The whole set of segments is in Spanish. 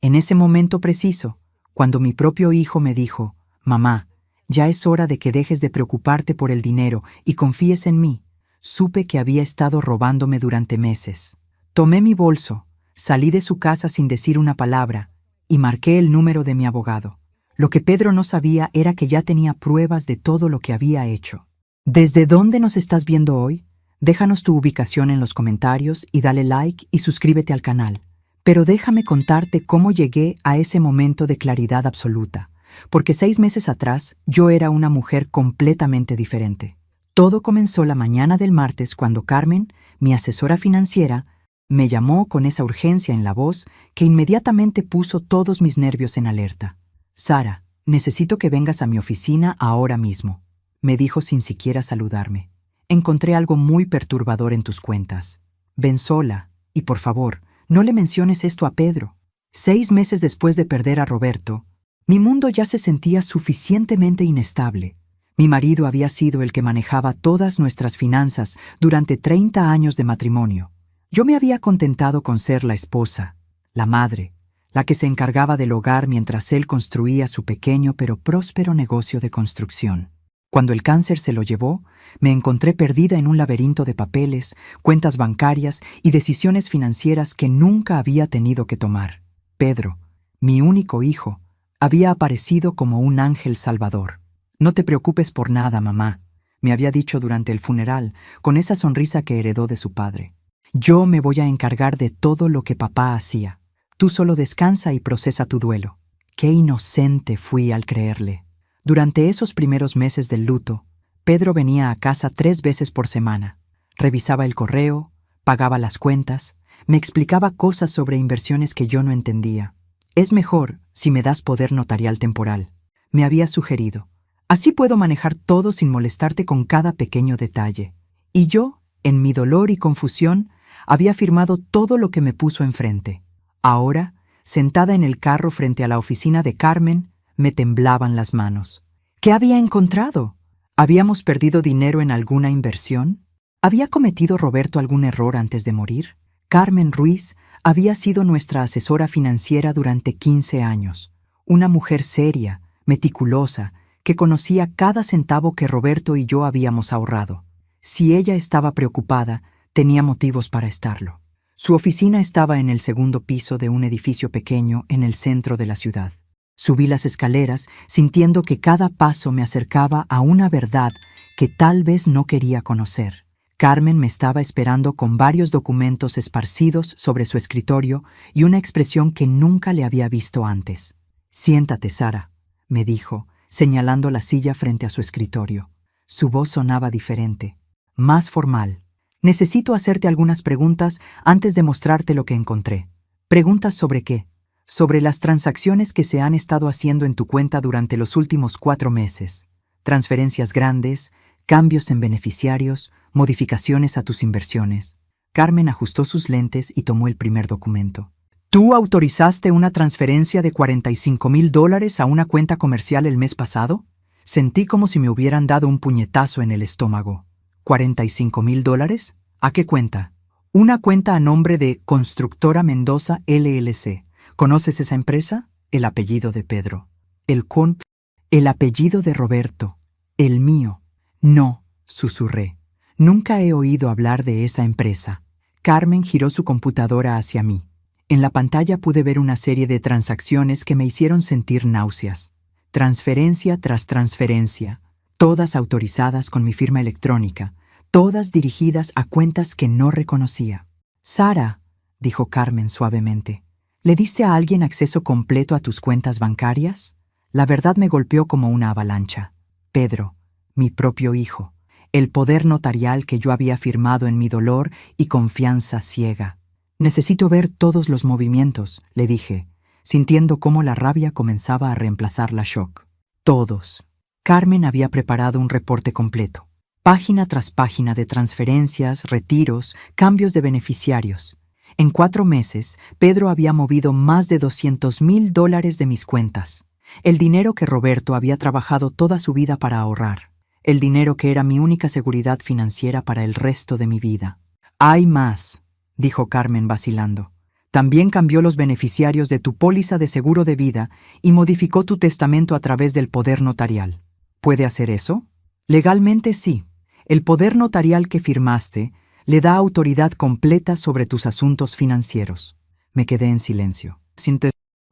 En ese momento preciso, cuando mi propio hijo me dijo, «Mamá, ya es hora de que dejes de preocuparte por el dinero y confíes en mí», supe que había estado robándome durante meses. Tomé mi bolso, salí de su casa sin decir una palabra y marqué el número de mi abogado. Lo que Pedro no sabía era que ya tenía pruebas de todo lo que había hecho. ¿Desde dónde nos estás viendo hoy? Déjanos tu ubicación en los comentarios y dale like y suscríbete al canal. Pero déjame contarte cómo llegué a ese momento de claridad absoluta, porque 6 meses atrás yo era una mujer completamente diferente. Todo comenzó la mañana del martes cuando Carmen, mi asesora financiera, me llamó con esa urgencia en la voz que inmediatamente puso todos mis nervios en alerta. «Sara, necesito que vengas a mi oficina ahora mismo», me dijo sin siquiera saludarme. «Encontré algo muy perturbador en tus cuentas. Ven sola y, por favor, no le menciones esto a Pedro». 6 meses después de perder a Roberto, mi mundo ya se sentía suficientemente inestable. Mi marido había sido el que manejaba todas nuestras finanzas durante 30 años de matrimonio. Yo me había contentado con ser la esposa, la madre, la que se encargaba del hogar mientras él construía su pequeño pero próspero negocio de construcción. Cuando el cáncer se lo llevó, me encontré perdida en un laberinto de papeles, cuentas bancarias y decisiones financieras que nunca había tenido que tomar. Pedro, mi único hijo, había aparecido como un ángel salvador. «No te preocupes por nada, mamá», me había dicho durante el funeral, con esa sonrisa que heredó de su padre. «Yo me voy a encargar de todo lo que papá hacía. Tú solo descansa y procesa tu duelo». Qué inocente fui al creerle. Durante esos primeros meses del luto, Pedro venía a casa 3 veces por semana. Revisaba el correo, pagaba las cuentas, me explicaba cosas sobre inversiones que yo no entendía. «Es mejor si me das poder notarial temporal», me había sugerido. «Así puedo manejar todo sin molestarte con cada pequeño detalle». Y yo, en mi dolor y confusión, había firmado todo lo que me puso enfrente. Ahora, sentada en el carro frente a la oficina de Carmen, me temblaban las manos. ¿Qué había encontrado? ¿Habíamos perdido dinero en alguna inversión? ¿Había cometido Roberto algún error antes de morir? Carmen Ruiz había sido nuestra asesora financiera durante 15 años. Una mujer seria, meticulosa, que conocía cada centavo que Roberto y yo habíamos ahorrado. Si ella estaba preocupada, tenía motivos para estarlo. Su oficina estaba en el 2º piso de un edificio pequeño en el centro de la ciudad. Subí las escaleras sintiendo que cada paso me acercaba a una verdad que tal vez no quería conocer. Carmen me estaba esperando con varios documentos esparcidos sobre su escritorio y una expresión que nunca le había visto antes. «Siéntate, Sara», me dijo, señalando la silla frente a su escritorio. Su voz sonaba diferente, más formal. «Necesito hacerte algunas preguntas antes de mostrarte lo que encontré». «¿Preguntas sobre qué?» «Sobre las transacciones que se han estado haciendo en tu cuenta durante los últimos 4 meses. Transferencias grandes, cambios en beneficiarios, modificaciones a tus inversiones». Carmen ajustó sus lentes y tomó el primer documento. «¿Tú autorizaste una transferencia de $45,000 a una cuenta comercial el mes pasado?» Sentí como si me hubieran dado un puñetazo en el estómago. ¿$45,000? ¿A qué cuenta? «Una cuenta a nombre de Constructora Mendoza LLC. ¿Conoces esa empresa?» El apellido de Pedro. El apellido de Roberto. El mío. «No», susurré. «Nunca he oído hablar de esa empresa». Carmen giró su computadora hacia mí. En la pantalla pude ver una serie de transacciones que me hicieron sentir náuseas. Transferencia tras transferencia, todas autorizadas con mi firma electrónica, todas dirigidas a cuentas que no reconocía. «Sara», dijo Carmen suavemente, ¿le diste a alguien acceso completo a tus cuentas bancarias? La verdad me golpeó como una avalancha. Pedro, mi propio hijo, el poder notarial que yo había firmado en mi dolor y confianza ciega. «Necesito ver todos los movimientos», le dije, sintiendo cómo la rabia comenzaba a reemplazar la shock. «Todos». Carmen había preparado un reporte completo, página tras página de transferencias, retiros, cambios de beneficiarios. En 4 meses, Pedro había movido más de $200,000 de mis cuentas. El dinero que Roberto había trabajado toda su vida para ahorrar. El dinero que era mi única seguridad financiera para el resto de mi vida. «Hay más», dijo Carmen vacilando. También cambió los beneficiarios de tu póliza de seguro de vida y modificó tu testamento a través del poder notarial. ¿Puede hacer eso? Legalmente sí. El poder notarial que firmaste le da autoridad completa sobre tus asuntos financieros. Me quedé en silencio,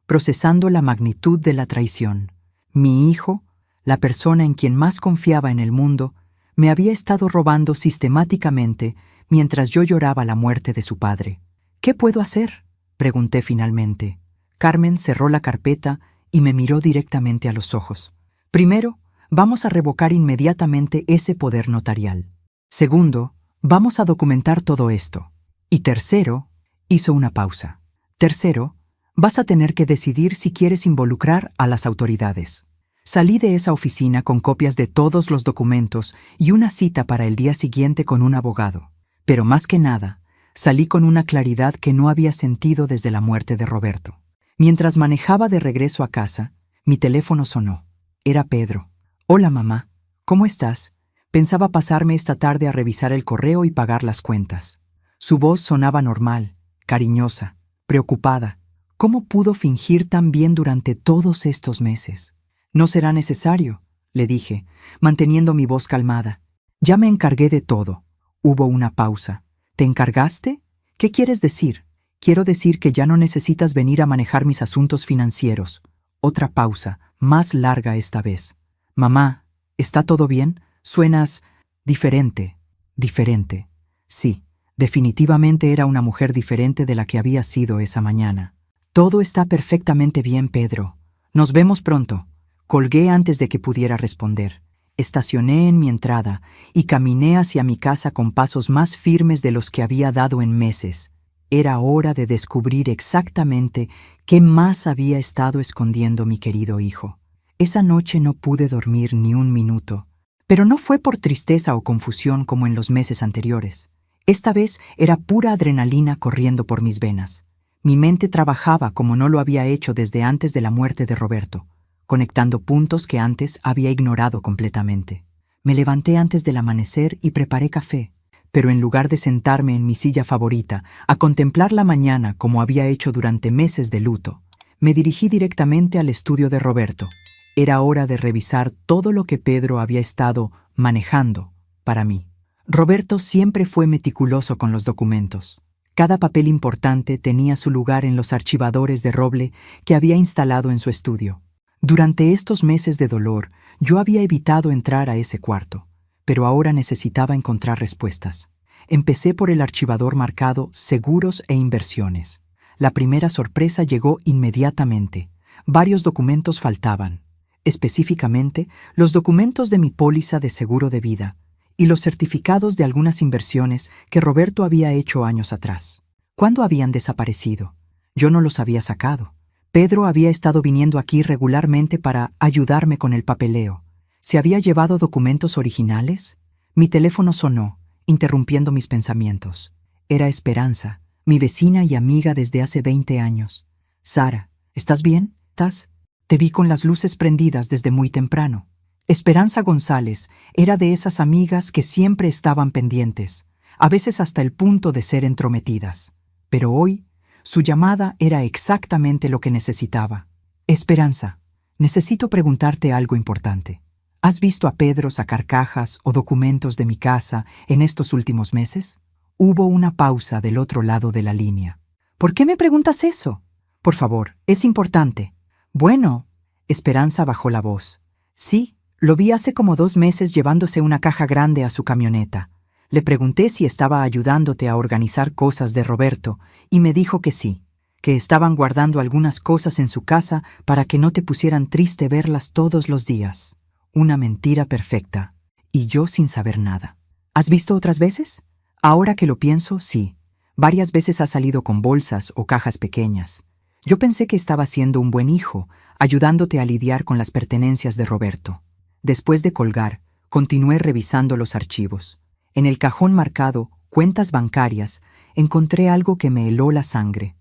procesando la magnitud de la traición. Mi hijo, la persona en quien más confiaba en el mundo, me había estado robando sistemáticamente mientras yo lloraba la muerte de su padre. ¿Qué puedo hacer?, pregunté finalmente. Carmen cerró la carpeta y me miró directamente a los ojos. Primero, vamos a revocar inmediatamente ese poder notarial. Segundo, vamos a documentar todo esto. Y tercero, hizo una pausa. Tercero, vas a tener que decidir si quieres involucrar a las autoridades. Salí de esa oficina con copias de todos los documentos y una cita para el día siguiente con un abogado. Pero más que nada, salí con una claridad que no había sentido desde la muerte de Roberto. Mientras manejaba de regreso a casa, mi teléfono sonó. Era Pedro. Hola, mamá. ¿Cómo estás? Pensaba pasarme esta tarde a revisar el correo y pagar las cuentas. Su voz sonaba normal, cariñosa, preocupada. ¿Cómo pudo fingir tan bien durante todos estos meses? No será necesario, le dije, manteniendo mi voz calmada. Ya me encargué de todo. Hubo una pausa. ¿Te encargaste? ¿Qué quieres decir? Quiero decir que ya no necesitas venir a manejar mis asuntos financieros. Otra pausa, más larga esta vez. Mamá, ¿está todo bien? Suenas diferente. Diferente. Sí, definitivamente era una mujer diferente de la que había sido esa mañana. Todo está perfectamente bien, Pedro. Nos vemos pronto. Colgué antes de que pudiera responder. Estacioné en mi entrada y caminé hacia mi casa con pasos más firmes de los que había dado en meses. Era hora de descubrir exactamente qué más había estado escondiendo mi querido hijo. Esa noche no pude dormir ni un minuto, pero no fue por tristeza o confusión como en los meses anteriores. Esta vez era pura adrenalina corriendo por mis venas. Mi mente trabajaba como no lo había hecho desde antes de la muerte de Roberto, conectando puntos que antes había ignorado completamente. Me levanté antes del amanecer y preparé café, pero en lugar de sentarme en mi silla favorita a contemplar la mañana como había hecho durante meses de luto, me dirigí directamente al estudio de Roberto. Era hora de revisar todo lo que Pedro había estado manejando para mí. Roberto siempre fue meticuloso con los documentos. Cada papel importante tenía su lugar en los archivadores de roble que había instalado en su estudio. Durante estos meses de dolor, yo había evitado entrar a ese cuarto, pero ahora necesitaba encontrar respuestas. Empecé por el archivador marcado Seguros e Inversiones. La primera sorpresa llegó inmediatamente. Varios documentos faltaban, específicamente los documentos de mi póliza de seguro de vida y los certificados de algunas inversiones que Roberto había hecho años atrás. ¿Cuándo habían desaparecido? Yo no los había sacado. Pedro había estado viniendo aquí regularmente para ayudarme con el papeleo. ¿Se había llevado documentos originales? Mi teléfono sonó, interrumpiendo mis pensamientos. Era Esperanza, mi vecina y amiga desde hace 20 años. Sara, ¿estás bien? ¿Estás? Te vi con las luces prendidas desde muy temprano. Esperanza González era de esas amigas que siempre estaban pendientes, a veces hasta el punto de ser entrometidas. Pero hoy, su llamada era exactamente lo que necesitaba. Esperanza, necesito preguntarte algo importante. ¿Has visto a Pedro sacar cajas o documentos de mi casa en estos últimos meses? Hubo una pausa del otro lado de la línea. ¿Por qué me preguntas eso? Por favor, es importante. Bueno, Esperanza bajó la voz. Sí, lo vi hace como 2 meses llevándose una caja grande a su camioneta. Le pregunté si estaba ayudándote a organizar cosas de Roberto y me dijo que sí, que estaban guardando algunas cosas en su casa para que no te pusieran triste verlas todos los días. Una mentira perfecta. Y yo sin saber nada. ¿Has visto otras veces? Ahora que lo pienso, sí. Varias veces ha salido con bolsas o cajas pequeñas. Yo pensé que estaba siendo un buen hijo, ayudándote a lidiar con las pertenencias de Roberto. Después de colgar, continué revisando los archivos. En el cajón marcado Cuentas bancarias encontré algo que me heló la sangre.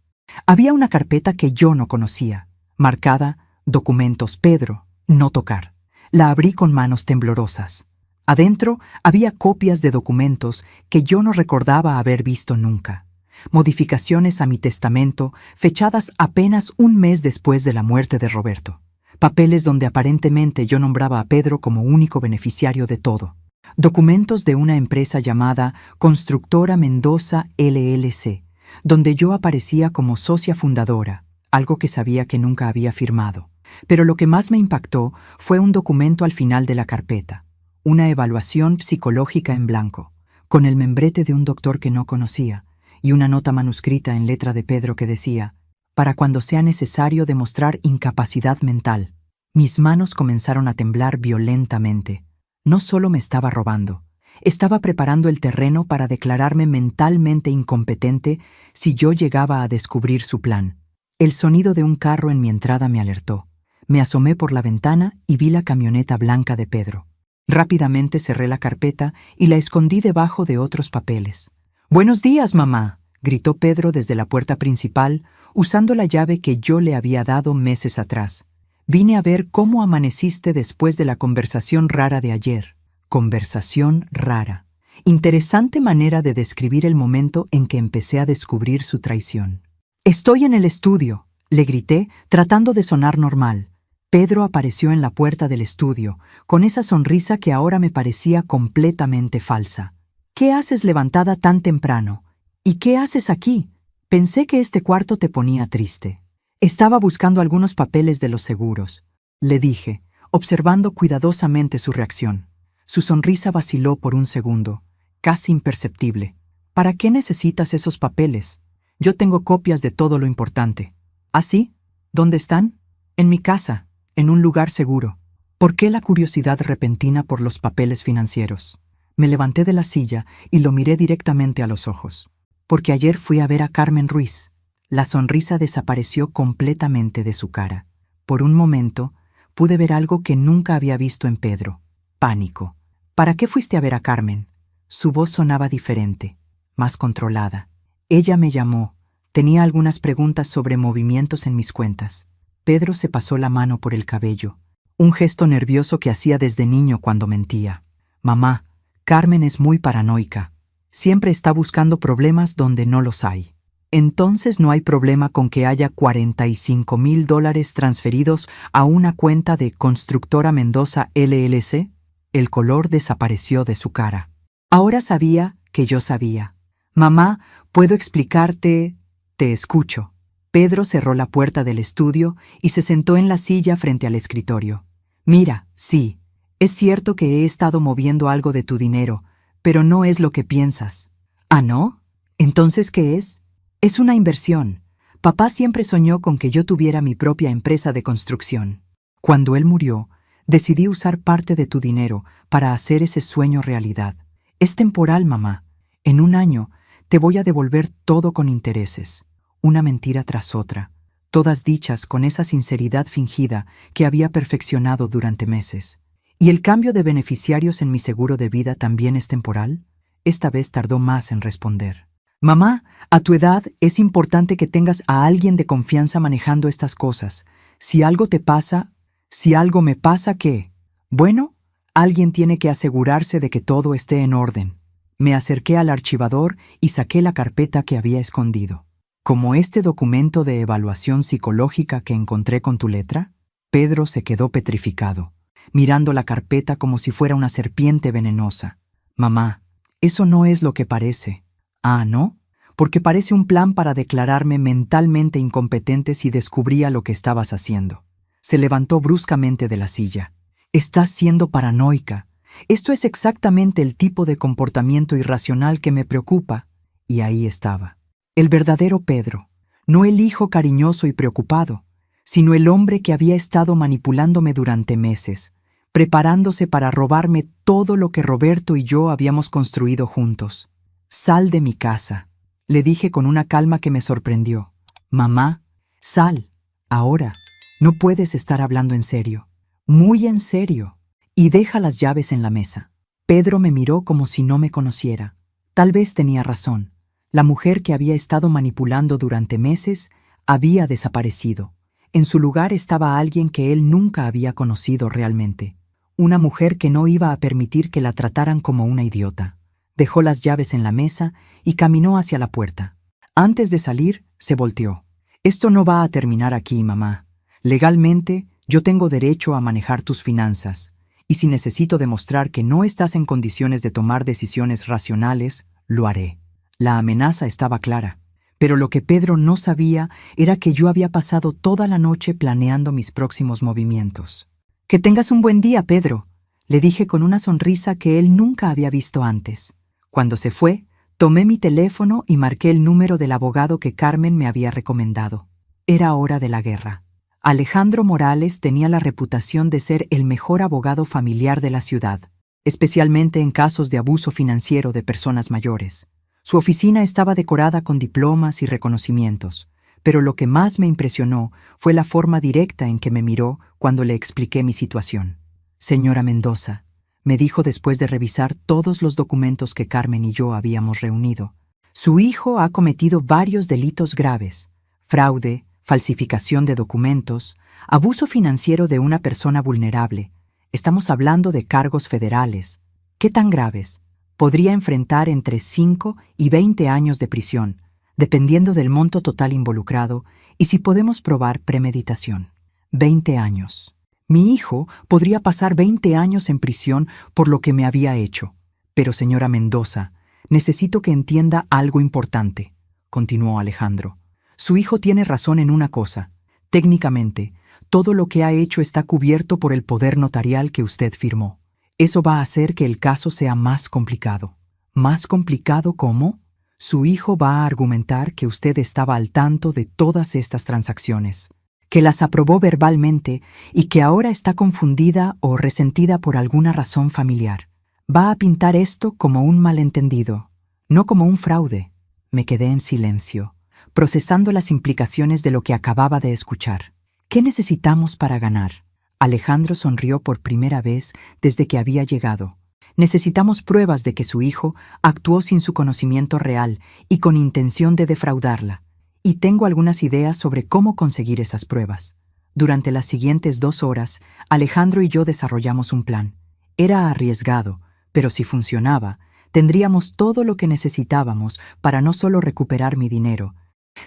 Había una carpeta que yo no conocía, marcada Documentos Pedro, no tocar. La abrí con manos temblorosas. Adentro había copias de documentos que yo no recordaba haber visto nunca. modificaciones a mi testamento fechadas apenas un mes después de la muerte de Roberto, papeles donde aparentemente yo nombraba a Pedro como único beneficiario de todo, documentos de una empresa llamada Constructora Mendoza LLC, donde yo aparecía como socia fundadora, algo que sabía que nunca había firmado. Pero lo que más me impactó fue un documento al final de la carpeta, una evaluación psicológica en blanco, con el membrete de un doctor que no conocía, y una nota manuscrita en letra de Pedro que decía, para cuando sea necesario demostrar incapacidad mental. Mis manos comenzaron a temblar violentamente. No solo me estaba robando, estaba preparando el terreno para declararme mentalmente incompetente si yo llegaba a descubrir su plan. El sonido de un carro en mi entrada me alertó. Me asomé por la ventana y vi la camioneta blanca de Pedro. Rápidamente cerré la carpeta y la escondí debajo de otros papeles. «¡Buenos días, mamá!», gritó Pedro desde la puerta principal, usando la llave que yo le había dado meses atrás. «Vine a ver cómo amaneciste después de la conversación rara de ayer». Conversación rara. Interesante manera de describir el momento en que empecé a descubrir su traición. «Estoy en el estudio», le grité, tratando de sonar normal. Pedro apareció en la puerta del estudio, con esa sonrisa que ahora me parecía completamente falsa. «¿Qué haces levantada tan temprano? ¿Y qué haces aquí? Pensé que este cuarto te ponía triste». «Estaba buscando algunos papeles de los seguros», le dije, observando cuidadosamente su reacción. Su sonrisa vaciló por un segundo, casi imperceptible. «¿Para qué necesitas esos papeles? Yo tengo copias de todo lo importante». «¿Ah, sí? ¿Dónde están?» «En mi casa, en un lugar seguro». ¿Por qué la curiosidad repentina por los papeles financieros? Me levanté de la silla y lo miré directamente a los ojos. «Porque ayer fui a ver a Carmen Ruiz». La sonrisa desapareció completamente de su cara. Por un momento, pude ver algo que nunca había visto en Pedro. Pánico. «¿Para qué fuiste a ver a Carmen?». Su voz sonaba diferente, más controlada. «Ella me llamó. Tenía algunas preguntas sobre movimientos en mis cuentas». Pedro se pasó la mano por el cabello, un gesto nervioso que hacía desde niño cuando mentía. «Mamá, Carmen es muy paranoica. Siempre está buscando problemas donde no los hay». «Entonces no hay problema con que haya $45,000 transferidos a una cuenta de Constructora Mendoza LLC». El color desapareció de su cara. Ahora sabía que yo sabía. «Mamá, ¿puedo explicarte?» «Te escucho». Pedro cerró la puerta del estudio y se sentó en la silla frente al escritorio. «Mira, sí, es cierto que he estado moviendo algo de tu dinero, pero no es lo que piensas». «¿Ah, no? ¿Entonces qué es?» «Es una inversión. Papá siempre soñó con que yo tuviera mi propia empresa de construcción. Cuando él murió, decidí usar parte de tu dinero para hacer ese sueño realidad. Es temporal, mamá. En un año te voy a devolver todo con intereses». Una mentira tras otra, todas dichas con esa sinceridad fingida que había perfeccionado durante meses. «¿Y el cambio de beneficiarios en mi seguro de vida también es temporal?». Esta vez tardó más en responder. «Mamá, a tu edad es importante que tengas a alguien de confianza manejando estas cosas. Si algo te pasa, si algo me pasa, ¿qué? Bueno, alguien tiene que asegurarse de que todo esté en orden». Me acerqué al archivador y saqué la carpeta que había escondido. «¿Como este documento de evaluación psicológica que encontré con tu letra?». Pedro se quedó petrificado, mirando la carpeta como si fuera una serpiente venenosa. «Mamá, eso no es lo que parece». «Ah, ¿no? Porque parece un plan para declararme mentalmente incompetente si descubría lo que estabas haciendo». Se levantó bruscamente de la silla. «Estás siendo paranoica. Esto es exactamente el tipo de comportamiento irracional que me preocupa». Y ahí estaba. El verdadero Pedro, no el hijo cariñoso y preocupado, sino el hombre que había estado manipulándome durante meses, preparándose para robarme todo lo que Roberto y yo habíamos construido juntos. «Sal de mi casa», le dije con una calma que me sorprendió. «Mamá, sal, ahora. No puedes estar hablando en serio. Muy en serio. Y deja las llaves en la mesa». Pedro me miró como si no me conociera. Tal vez tenía razón. La mujer que había estado manipulando durante meses había desaparecido. En su lugar estaba alguien que él nunca había conocido realmente. Una mujer que no iba a permitir que la trataran como una idiota. Dejó las llaves en la mesa y caminó hacia la puerta. Antes de salir, se volteó. Esto no va a terminar aquí, mamá. Legalmente, yo tengo derecho a manejar tus finanzas. Y si necesito demostrar que no estás en condiciones de tomar decisiones racionales, lo haré. La amenaza estaba clara. Pero lo que Pedro no sabía era que yo había pasado toda la noche planeando mis próximos movimientos. «Que tengas un buen día, Pedro», le dije con una sonrisa que él nunca había visto antes. Cuando se fue, tomé mi teléfono y marqué el número del abogado que Carmen me había recomendado. Era hora de la guerra. Alejandro Morales tenía la reputación de ser el mejor abogado familiar de la ciudad, especialmente en casos de abuso financiero de personas mayores. Su oficina estaba decorada con diplomas y reconocimientos, pero lo que más me impresionó fue la forma directa en que me miró cuando le expliqué mi situación. «Señora Mendoza», me dijo después de revisar todos los documentos que Carmen y yo habíamos reunido, «su hijo ha cometido varios delitos graves: fraude, falsificación de documentos, abuso financiero de una persona vulnerable. Estamos hablando de cargos federales. ¿Qué tan graves? Podría enfrentar entre 5 y 20 años de prisión, dependiendo del monto total involucrado y si podemos probar premeditación. 20 años. Mi hijo podría pasar 20 años en prisión por lo que me había hecho. Pero, señora Mendoza, necesito que entienda algo importante», continuó Alejandro. «Su hijo tiene razón en una cosa. Técnicamente, todo lo que ha hecho está cubierto por el poder notarial que usted firmó. Eso va a hacer que el caso sea más complicado». «¿Más complicado cómo?» «Su hijo va a argumentar que usted estaba al tanto de todas estas transacciones, que las aprobó verbalmente y que ahora está confundida o resentida por alguna razón familiar. Va a pintar esto como un malentendido, no como un fraude». Me quedé en silencio, procesando las implicaciones de lo que acababa de escuchar. «¿Qué necesitamos para ganar?» Alejandro sonrió por primera vez desde que había llegado. «Necesitamos pruebas de que su hijo actuó sin su conocimiento real y con intención de defraudarla. Y tengo algunas ideas sobre cómo conseguir esas pruebas». Durante las siguientes 2 horas, Alejandro y yo desarrollamos un plan. Era arriesgado, pero si funcionaba, tendríamos todo lo que necesitábamos para no solo recuperar mi dinero,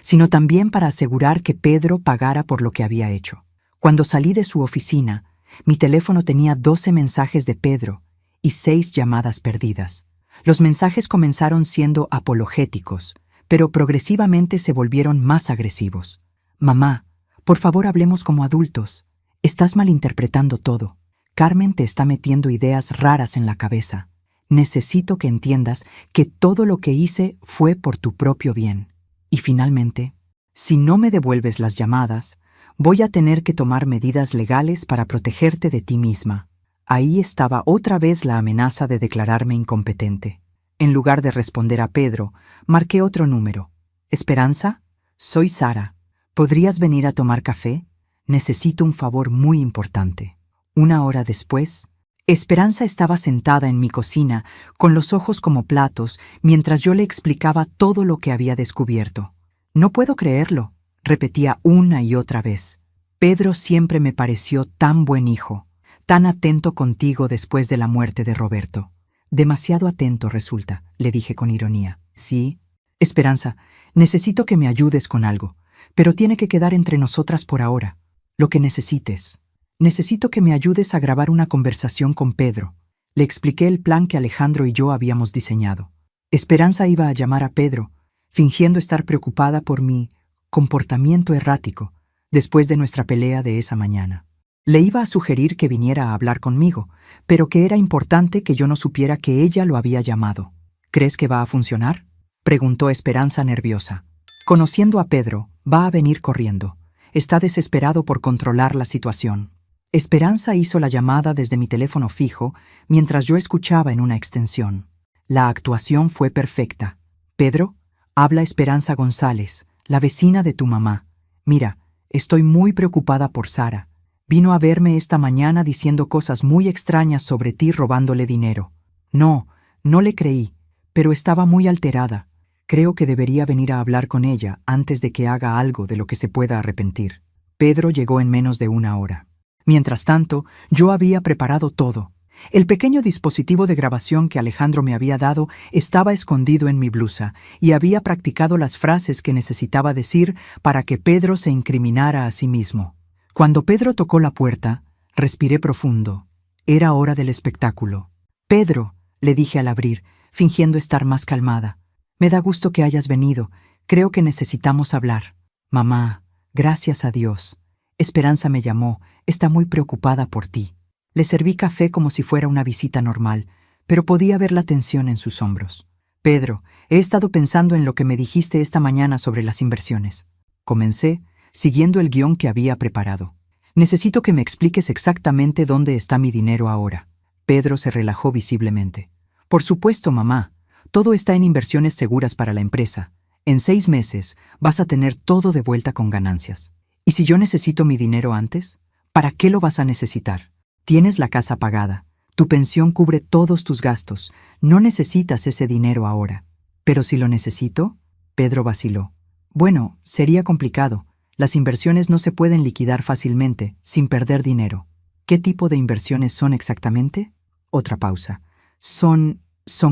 sino también para asegurar que Pedro pagara por lo que había hecho. Cuando salí de su oficina, mi teléfono tenía 12 mensajes de Pedro y 6 llamadas perdidas. Los mensajes comenzaron siendo apologéticos, pero progresivamente se volvieron más agresivos. «Mamá, por favor hablemos como adultos. Estás malinterpretando todo. Carmen te está metiendo ideas raras en la cabeza. Necesito que entiendas que todo lo que hice fue por tu propio bien. Y finalmente, si no me devuelves las llamadas, voy a tener que tomar medidas legales para protegerte de ti misma». Ahí estaba otra vez la amenaza de declararme incompetente. En lugar de responder a Pedro, marqué otro número. «¿Esperanza? Soy Sara. ¿Podrías venir a tomar café? Necesito un favor muy importante». 1 hora después, Esperanza estaba sentada en mi cocina, con los ojos como platos, mientras yo le explicaba todo lo que había descubierto. «No puedo creerlo», repetía una y otra vez. «Pedro siempre me pareció tan buen hijo, tan atento contigo después de la muerte de Roberto». «Demasiado atento resulta», le dije con ironía. «Sí. Esperanza, necesito que me ayudes con algo, pero tiene que quedar entre nosotras por ahora. Lo que necesites. Necesito que me ayudes a grabar una conversación con Pedro». Le expliqué el plan que Alejandro y yo habíamos diseñado. Esperanza iba a llamar a Pedro, fingiendo estar preocupada por mi comportamiento errático después de nuestra pelea de esa mañana. Le iba a sugerir que viniera a hablar conmigo, pero que era importante que yo no supiera que ella lo había llamado. «¿Crees que va a funcionar?», preguntó Esperanza nerviosa. «Conociendo a Pedro, va a venir corriendo. Está desesperado por controlar la situación». Esperanza hizo la llamada desde mi teléfono fijo mientras yo escuchaba en una extensión. La actuación fue perfecta. «Pedro, habla Esperanza González, la vecina de tu mamá. Mira, estoy muy preocupada por Sara. Vino a verme esta mañana diciendo cosas muy extrañas sobre ti robándole dinero. No le creí, pero estaba muy alterada. Creo que debería venir a hablar con ella antes de que haga algo de lo que se pueda arrepentir». Pedro llegó en menos de 1 hora. Mientras tanto, yo había preparado todo. El pequeño dispositivo de grabación que Alejandro me había dado estaba escondido en mi blusa y había practicado las frases que necesitaba decir para que Pedro se incriminara a sí mismo. Cuando Pedro tocó la puerta, respiré profundo. Era hora del espectáculo. «Pedro», le dije al abrir, fingiendo estar más calmada. «Me da gusto que hayas venido. Creo que necesitamos hablar». «Mamá, gracias a Dios. Esperanza me llamó. Está muy preocupada por ti». Le serví café como si fuera una visita normal, pero podía ver la tensión en sus hombros. «Pedro, he estado pensando en lo que me dijiste esta mañana sobre las inversiones». Comencé, siguiendo el guión que había preparado. «Necesito que me expliques exactamente dónde está mi dinero ahora». Pedro se relajó visiblemente. «Por supuesto, mamá. Todo está en inversiones seguras para la empresa. En 6 meses vas a tener todo de vuelta con ganancias. ¿Y si yo necesito mi dinero antes? ¿Para qué lo vas a necesitar? Tienes la casa pagada. Tu pensión cubre todos tus gastos. No necesitas ese dinero ahora». «¿Pero si lo necesito?». Pedro vaciló. «Bueno, sería complicado. Las inversiones no se pueden liquidar fácilmente, sin perder dinero». «¿Qué tipo de inversiones son exactamente?». Otra pausa. Son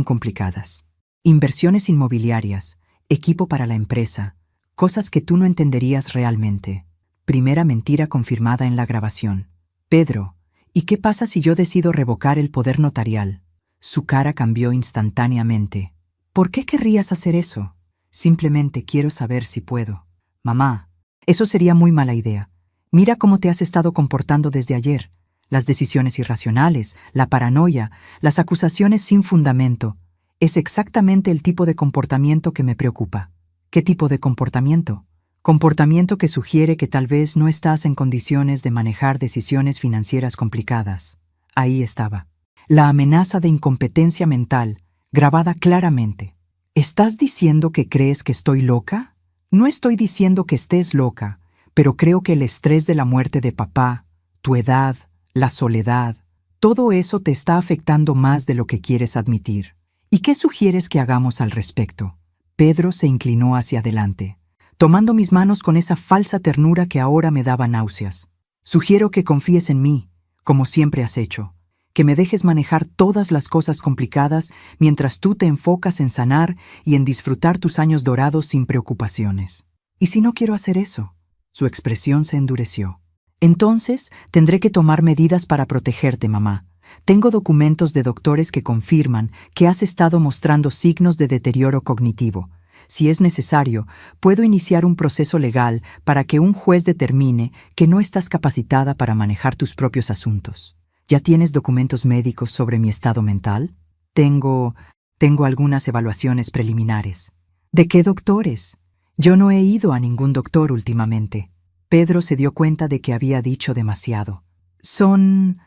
complicadas. Inversiones inmobiliarias, equipo para la empresa, cosas que tú no entenderías realmente». Primera mentira confirmada en la grabación. «Pedro, ¿y qué pasa si yo decido revocar el poder notarial?». Su cara cambió instantáneamente. «¿Por qué querrías hacer eso?». «Simplemente quiero saber si puedo». «Mamá, eso sería muy mala idea. Mira cómo te has estado comportando desde ayer. Las decisiones irracionales, la paranoia, las acusaciones sin fundamento. Es exactamente el tipo de comportamiento que me preocupa». «¿Qué tipo de comportamiento?». «Comportamiento que sugiere que tal vez no estás en condiciones de manejar decisiones financieras complicadas». Ahí estaba. La amenaza de incompetencia mental, grabada claramente. «¿Estás diciendo que crees que estoy loca?». «No estoy diciendo que estés loca, pero creo que el estrés de la muerte de papá, tu edad, la soledad, todo eso te está afectando más de lo que quieres admitir. ¿Y qué sugieres que hagamos al respecto?». Pedro se inclinó hacia adelante, tomando mis manos con esa falsa ternura que ahora me daba náuseas. «Sugiero que confíes en mí, como siempre has hecho, que me dejes manejar todas las cosas complicadas mientras tú te enfocas en sanar y en disfrutar tus años dorados sin preocupaciones». «¿Y si no quiero hacer eso?». Su expresión se endureció. «Entonces tendré que tomar medidas para protegerte, mamá. Tengo documentos de doctores que confirman que has estado mostrando signos de deterioro cognitivo. Si es necesario, puedo iniciar un proceso legal para que un juez determine que no estás capacitada para manejar tus propios asuntos». «¿Ya tienes documentos médicos sobre mi estado mental?». Tengo algunas evaluaciones preliminares». «¿De qué doctores?». «Yo no he ido a ningún doctor últimamente». Pedro se dio cuenta de que había dicho demasiado. Son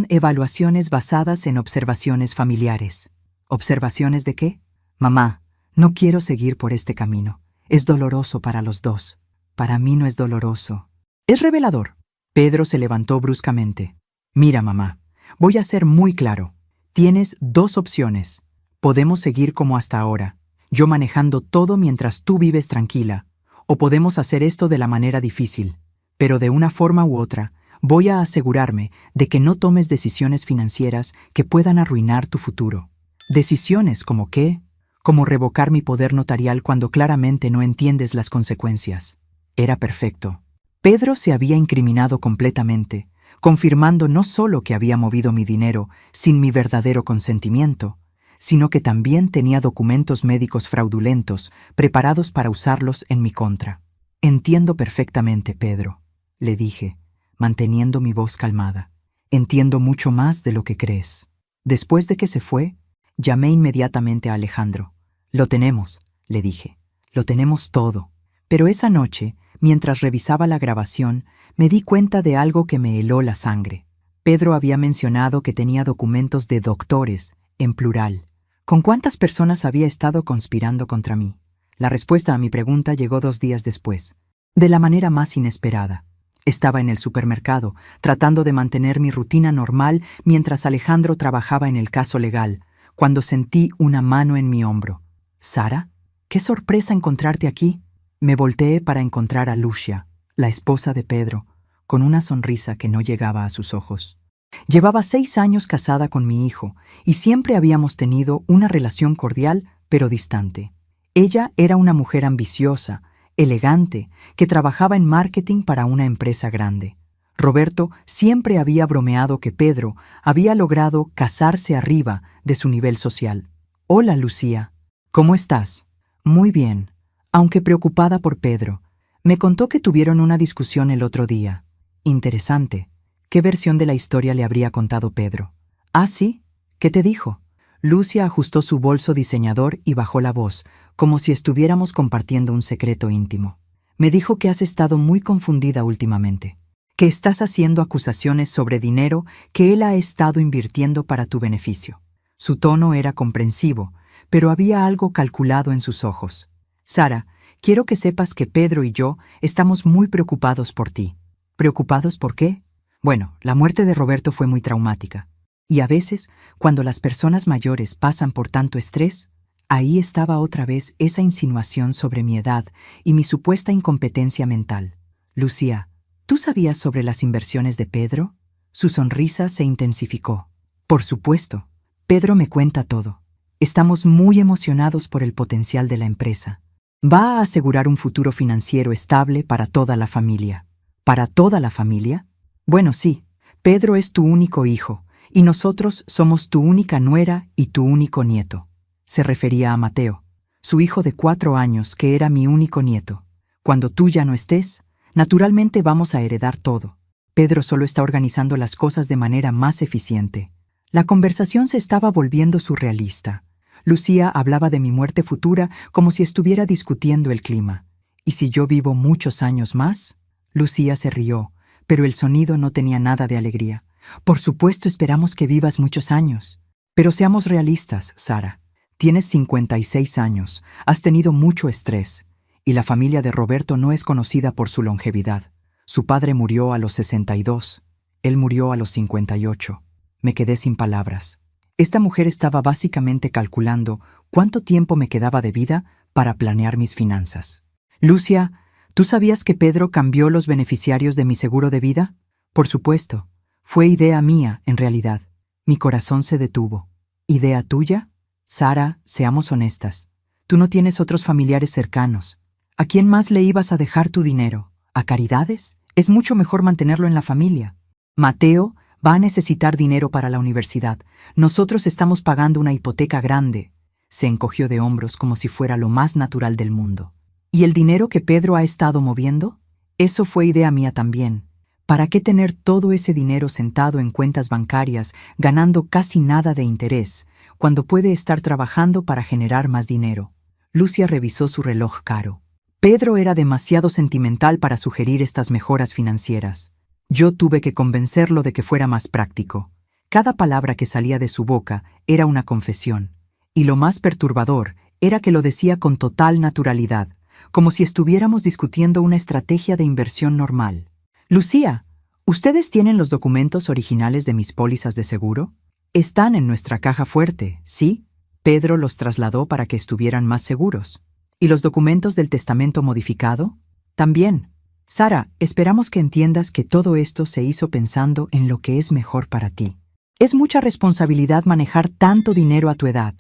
evaluaciones basadas en observaciones familiares». «¿Observaciones de qué?». «Mamá, no quiero seguir por este camino. Es doloroso para los dos. Para mí no es doloroso». «Es revelador». Pedro se levantó bruscamente. «Mira, mamá, voy a ser muy claro. Tienes 2 opciones. Podemos seguir como hasta ahora, yo manejando todo mientras tú vives tranquila, o podemos hacer esto de la manera difícil. Pero de una forma u otra, voy a asegurarme de que no tomes decisiones financieras que puedan arruinar tu futuro». «¿Decisiones como qué?». «Como revocar mi poder notarial cuando claramente no entiendes las consecuencias». Era perfecto. Pedro se había incriminado completamente, confirmando no solo que había movido mi dinero sin mi verdadero consentimiento, sino que también tenía documentos médicos fraudulentos preparados para usarlos en mi contra. «Entiendo perfectamente, Pedro», le dije, manteniendo mi voz calmada. «Entiendo mucho más de lo que crees». Después de que se fue, llamé inmediatamente a Alejandro. «Lo tenemos», le dije. «Lo tenemos todo». Pero esa noche, mientras revisaba la grabación, me di cuenta de algo que me heló la sangre. Pedro había mencionado que tenía documentos de doctores, en plural. ¿Con cuántas personas había estado conspirando contra mí? La respuesta a mi pregunta llegó 2 días después, de la manera más inesperada. Estaba en el supermercado, tratando de mantener mi rutina normal mientras Alejandro trabajaba en el caso legal, cuando sentí una mano en mi hombro. «¿Sara? ¡Qué sorpresa encontrarte aquí!». Me volteé para encontrar a Lucia, la esposa de Pedro, con una sonrisa que no llegaba a sus ojos. Llevaba 6 años casada con mi hijo y siempre habíamos tenido una relación cordial pero distante. Ella era una mujer ambiciosa, elegante, que trabajaba en marketing para una empresa grande. Roberto siempre había bromeado que Pedro había logrado casarse arriba de su nivel social. Hola, Lucía. ¿Cómo estás? Muy bien, aunque preocupada por Pedro. Me contó que tuvieron una discusión el otro día. Interesante. ¿Qué versión de la historia le habría contado Pedro? Ah, sí. ¿Qué te dijo? Lucia ajustó su bolso diseñador y bajó la voz, como si estuviéramos compartiendo un secreto íntimo. Me dijo que has estado muy confundida últimamente, que estás haciendo acusaciones sobre dinero que él ha estado invirtiendo para tu beneficio. Su tono era comprensivo, pero había algo calculado en sus ojos. Sara, quiero que sepas que Pedro y yo estamos muy preocupados por ti. ¿Preocupados por qué? Bueno, la muerte de Roberto fue muy traumática. Y a veces, cuando las personas mayores pasan por tanto estrés, ahí estaba otra vez esa insinuación sobre mi edad y mi supuesta incompetencia mental. Lucía, ¿tú sabías sobre las inversiones de Pedro? Su sonrisa se intensificó. Por supuesto. Pedro me cuenta todo. Estamos muy emocionados por el potencial de la empresa. Va a asegurar un futuro financiero estable para toda la familia. ¿Para toda la familia? Bueno, sí. Pedro es tu único hijo, y nosotros somos tu única nuera y tu único nieto. Se refería a Mateo, su hijo de 4 años, que era mi único nieto. Cuando tú ya no estés, naturalmente vamos a heredar todo. Pedro solo está organizando las cosas de manera más eficiente. La conversación se estaba volviendo surrealista. Lucía hablaba de mi muerte futura como si estuviera discutiendo el clima. ¿Y si yo vivo muchos años más? Lucía se rió, pero el sonido no tenía nada de alegría. Por supuesto esperamos que vivas muchos años. Pero seamos realistas, Sara. Tienes 56 años, has tenido mucho estrés, y la familia de Roberto no es conocida por su longevidad. Su padre murió a los 62, él murió a los 58. Me quedé sin palabras. Esta mujer estaba básicamente calculando cuánto tiempo me quedaba de vida para planear mis finanzas. Lucia, ¿tú sabías que Pedro cambió los beneficiarios de mi seguro de vida? Por supuesto. Fue idea mía, en realidad. Mi corazón se detuvo. ¿Idea tuya? Sara, seamos honestas. Tú no tienes otros familiares cercanos. ¿A quién más le ibas a dejar tu dinero? ¿A caridades? Es mucho mejor mantenerlo en la familia. Mateo va a necesitar dinero para la universidad. Nosotros estamos pagando una hipoteca grande. Se encogió de hombros como si fuera lo más natural del mundo. ¿Y el dinero que Pedro ha estado moviendo? Eso fue idea mía también. ¿Para qué tener todo ese dinero sentado en cuentas bancarias, ganando casi nada de interés, cuando puede estar trabajando para generar más dinero? Lucia revisó su reloj caro. Pedro era demasiado sentimental para sugerir estas mejoras financieras. Yo tuve que convencerlo de que fuera más práctico. Cada palabra que salía de su boca era una confesión. Y lo más perturbador era que lo decía con total naturalidad, como si estuviéramos discutiendo una estrategia de inversión normal. Lucía, ¿ustedes tienen los documentos originales de mis pólizas de seguro? Están en nuestra caja fuerte, ¿sí? Pedro los trasladó para que estuvieran más seguros. ¿Y los documentos del testamento modificado? También. Sara, esperamos que entiendas que todo esto se hizo pensando en lo que es mejor para ti. Es mucha responsabilidad manejar tanto dinero a tu edad.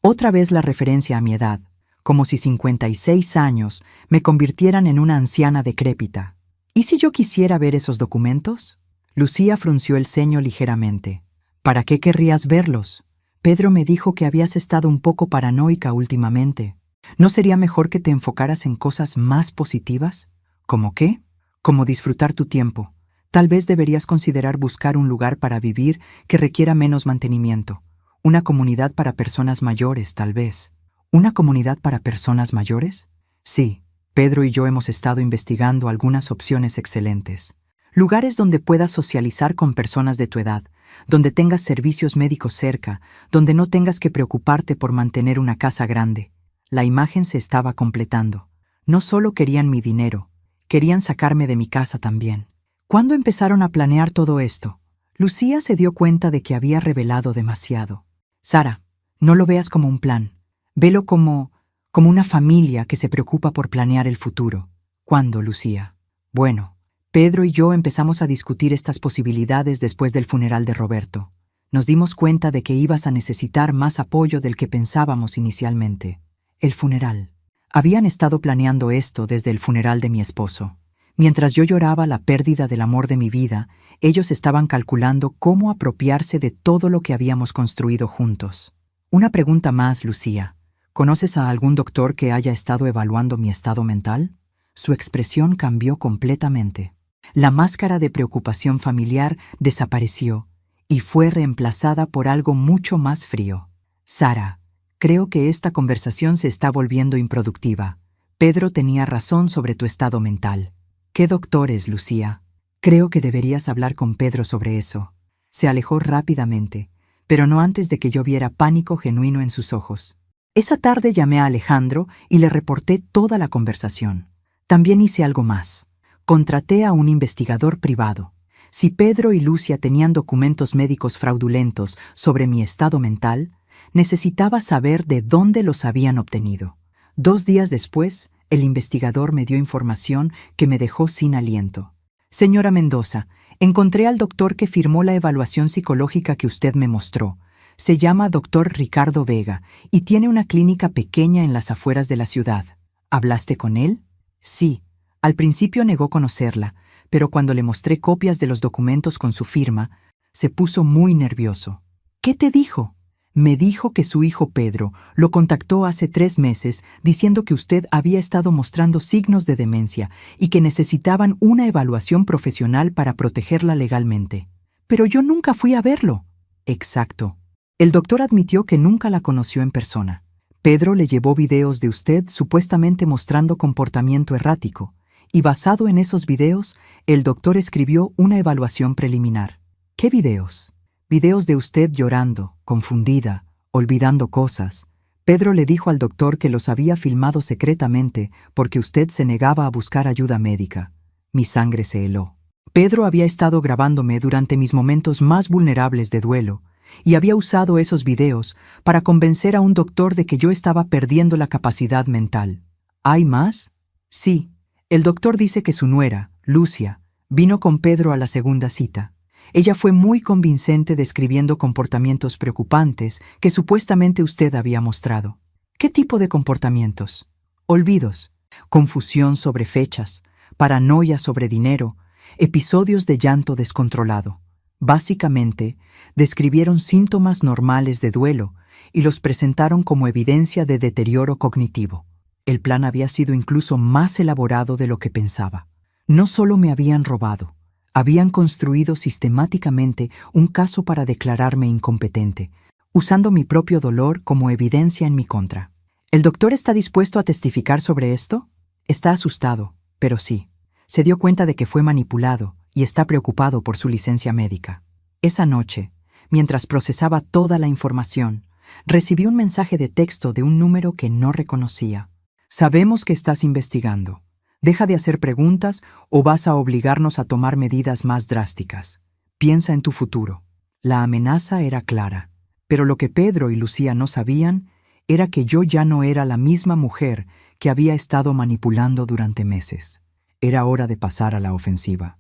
Otra vez la referencia a mi edad, como si 56 años me convirtieran en una anciana decrépita. ¿Y si yo quisiera ver esos documentos? Lucía frunció el ceño ligeramente. ¿Para qué querrías verlos? Pedro me dijo que habías estado un poco paranoica últimamente. ¿No sería mejor que te enfocaras en cosas más positivas? ¿Cómo qué? Como disfrutar tu tiempo. Tal vez deberías considerar buscar un lugar para vivir que requiera menos mantenimiento. Una comunidad para personas mayores, tal vez. ¿Una comunidad para personas mayores? Sí, Pedro y yo hemos estado investigando algunas opciones excelentes. Lugares donde puedas socializar con personas de tu edad, donde tengas servicios médicos cerca, donde no tengas que preocuparte por mantener una casa grande. La imagen se estaba completando. No solo querían mi dinero, querían sacarme de mi casa también. ¿Cuándo empezaron a planear todo esto? Lucía se dio cuenta de que había revelado demasiado. Sara, no lo veas como un plan. Velo como una familia que se preocupa por planear el futuro. ¿Cuándo, Lucía? Bueno, Pedro y yo empezamos a discutir estas posibilidades después del funeral de Roberto. Nos dimos cuenta de que ibas a necesitar más apoyo del que pensábamos inicialmente. El funeral. Habían estado planeando esto desde el funeral de mi esposo. Mientras yo lloraba la pérdida del amor de mi vida, ellos estaban calculando cómo apropiarse de todo lo que habíamos construido juntos. Una pregunta más, Lucía. ¿Conoces a algún doctor que haya estado evaluando mi estado mental? Su expresión cambió completamente. La máscara de preocupación familiar desapareció y fue reemplazada por algo mucho más frío. Sara, creo que esta conversación se está volviendo improductiva. Pedro tenía razón sobre tu estado mental. ¿Qué doctor es, Lucía? Creo que deberías hablar con Pedro sobre eso. Se alejó rápidamente, pero no antes de que yo viera pánico genuino en sus ojos. Esa tarde llamé a Alejandro y le reporté toda la conversación. También hice algo más. Contraté a un investigador privado. Si Pedro y Lucia tenían documentos médicos fraudulentos sobre mi estado mental, necesitaba saber de dónde los habían obtenido. 2 días después, el investigador me dio información que me dejó sin aliento. Señora Mendoza, encontré al doctor que firmó la evaluación psicológica que usted me mostró. Se llama Dr. Ricardo Vega y tiene una clínica pequeña en las afueras de la ciudad. ¿Hablaste con él? Sí. Al principio negó conocerla, pero cuando le mostré copias de los documentos con su firma, se puso muy nervioso. ¿Qué te dijo? Me dijo que su hijo Pedro lo contactó hace 3 meses diciendo que usted había estado mostrando signos de demencia y que necesitaban una evaluación profesional para protegerla legalmente. Pero yo nunca fui a verlo. Exacto. El doctor admitió que nunca la conoció en persona. Pedro le llevó videos de usted supuestamente mostrando comportamiento errático, y basado en esos videos, el doctor escribió una evaluación preliminar. ¿Qué videos? Videos de usted llorando, confundida, olvidando cosas. Pedro le dijo al doctor que los había filmado secretamente porque usted se negaba a buscar ayuda médica. Mi sangre se heló. Pedro había estado grabándome durante mis momentos más vulnerables de duelo y había usado esos videos para convencer a un doctor de que yo estaba perdiendo la capacidad mental. ¿Hay más? Sí. El doctor dice que su nuera, Lucia, vino con Pedro a la segunda cita. Ella fue muy convincente describiendo comportamientos preocupantes que supuestamente usted había mostrado. ¿Qué tipo de comportamientos? Olvidos, confusión sobre fechas, paranoia sobre dinero, episodios de llanto descontrolado. Básicamente, describieron síntomas normales de duelo y los presentaron como evidencia de deterioro cognitivo. El plan había sido incluso más elaborado de lo que pensaba. No solo me habían robado, habían construido sistemáticamente un caso para declararme incompetente, usando mi propio dolor como evidencia en mi contra. ¿El doctor está dispuesto a testificar sobre esto? Está asustado, pero sí. Se dio cuenta de que fue manipulado y está preocupado por su licencia médica. Esa noche, mientras procesaba toda la información, recibí un mensaje de texto de un número que no reconocía. Sabemos que estás investigando. Deja de hacer preguntas o vas a obligarnos a tomar medidas más drásticas. Piensa en tu futuro. La amenaza era clara, pero lo que Pedro y Lucía no sabían era que yo ya no era la misma mujer que había estado manipulando durante meses. Era hora de pasar a la ofensiva.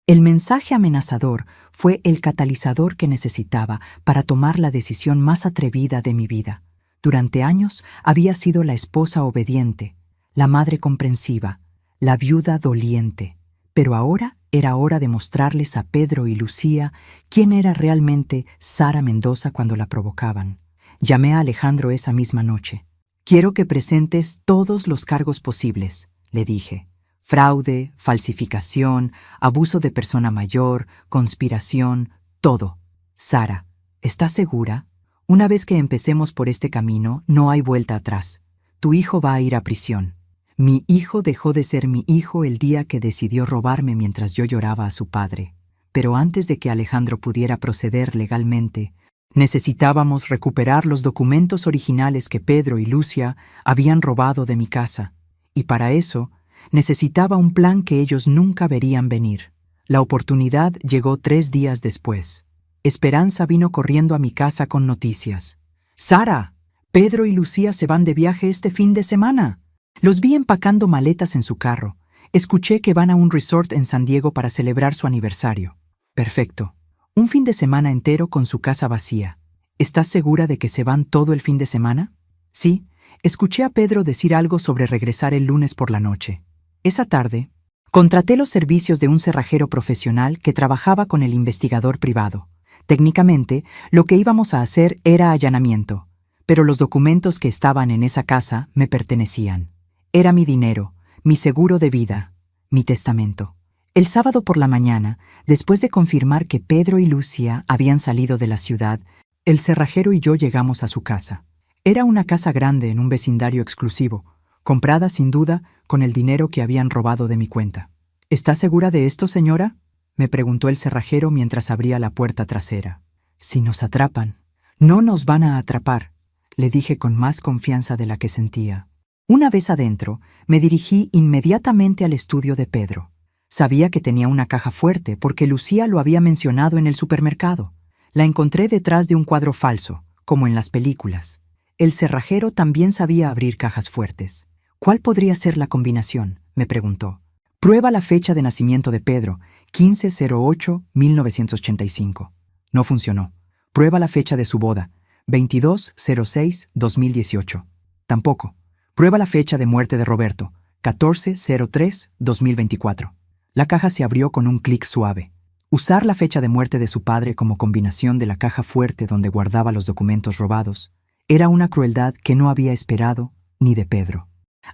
El mensaje amenazador fue el catalizador que necesitaba para tomar la decisión más atrevida de mi vida. Durante años había sido la esposa obediente, la madre comprensiva, la viuda doliente. Pero ahora era hora de mostrarles a Pedro y Lucía quién era realmente Sara Mendoza cuando la provocaban. Llamé a Alejandro esa misma noche. «Quiero que presentes todos los cargos posibles», le dije. Fraude, falsificación, abuso de persona mayor, conspiración, todo. Sara, ¿estás segura? Una vez que empecemos por este camino, no hay vuelta atrás. Tu hijo va a ir a prisión. Mi hijo dejó de ser mi hijo el día que decidió robarme mientras yo lloraba a su padre. Pero antes de que Alejandro pudiera proceder legalmente, necesitábamos recuperar los documentos originales que Pedro y Lucia habían robado de mi casa. Y para eso, necesitaba un plan que ellos nunca verían venir. La oportunidad llegó 3 días después. Esperanza vino corriendo a mi casa con noticias. «Sara, Pedro y Lucía se van de viaje este fin de semana». Los vi empacando maletas en su carro. Escuché que van a un resort en San Diego para celebrar su aniversario. Perfecto. Un fin de semana entero con su casa vacía. ¿Estás segura de que se van todo el fin de semana? Sí, escuché a Pedro decir algo sobre regresar el lunes por la noche. Esa tarde, contraté los servicios de un cerrajero profesional que trabajaba con el investigador privado. Técnicamente, lo que íbamos a hacer era allanamiento, pero los documentos que estaban en esa casa me pertenecían. Era mi dinero, mi seguro de vida, mi testamento. El sábado por la mañana, después de confirmar que Pedro y Lucía habían salido de la ciudad, el cerrajero y yo llegamos a su casa. Era una casa grande en un vecindario exclusivo, comprada sin duda con el dinero que habían robado de mi cuenta. ¿Está segura de esto, señora?, me preguntó el cerrajero mientras abría la puerta trasera. Si nos atrapan. No nos van a atrapar, le dije con más confianza de la que sentía. Una vez adentro, me dirigí inmediatamente al estudio de Pedro. Sabía que tenía una caja fuerte porque Lucía lo había mencionado en el supermercado. La encontré detrás de un cuadro falso, como en las películas. El cerrajero también sabía abrir cajas fuertes. ¿Cuál podría ser la combinación?, me preguntó. Prueba la fecha de nacimiento de Pedro, 15/08/1985. No funcionó. Prueba la fecha de su boda, 22/06/2018. Tampoco. Prueba la fecha de muerte de Roberto, 14/03/2024. La caja se abrió con un clic suave. Usar la fecha de muerte de su padre como combinación de la caja fuerte donde guardaba los documentos robados era una crueldad que no había esperado ni de Pedro.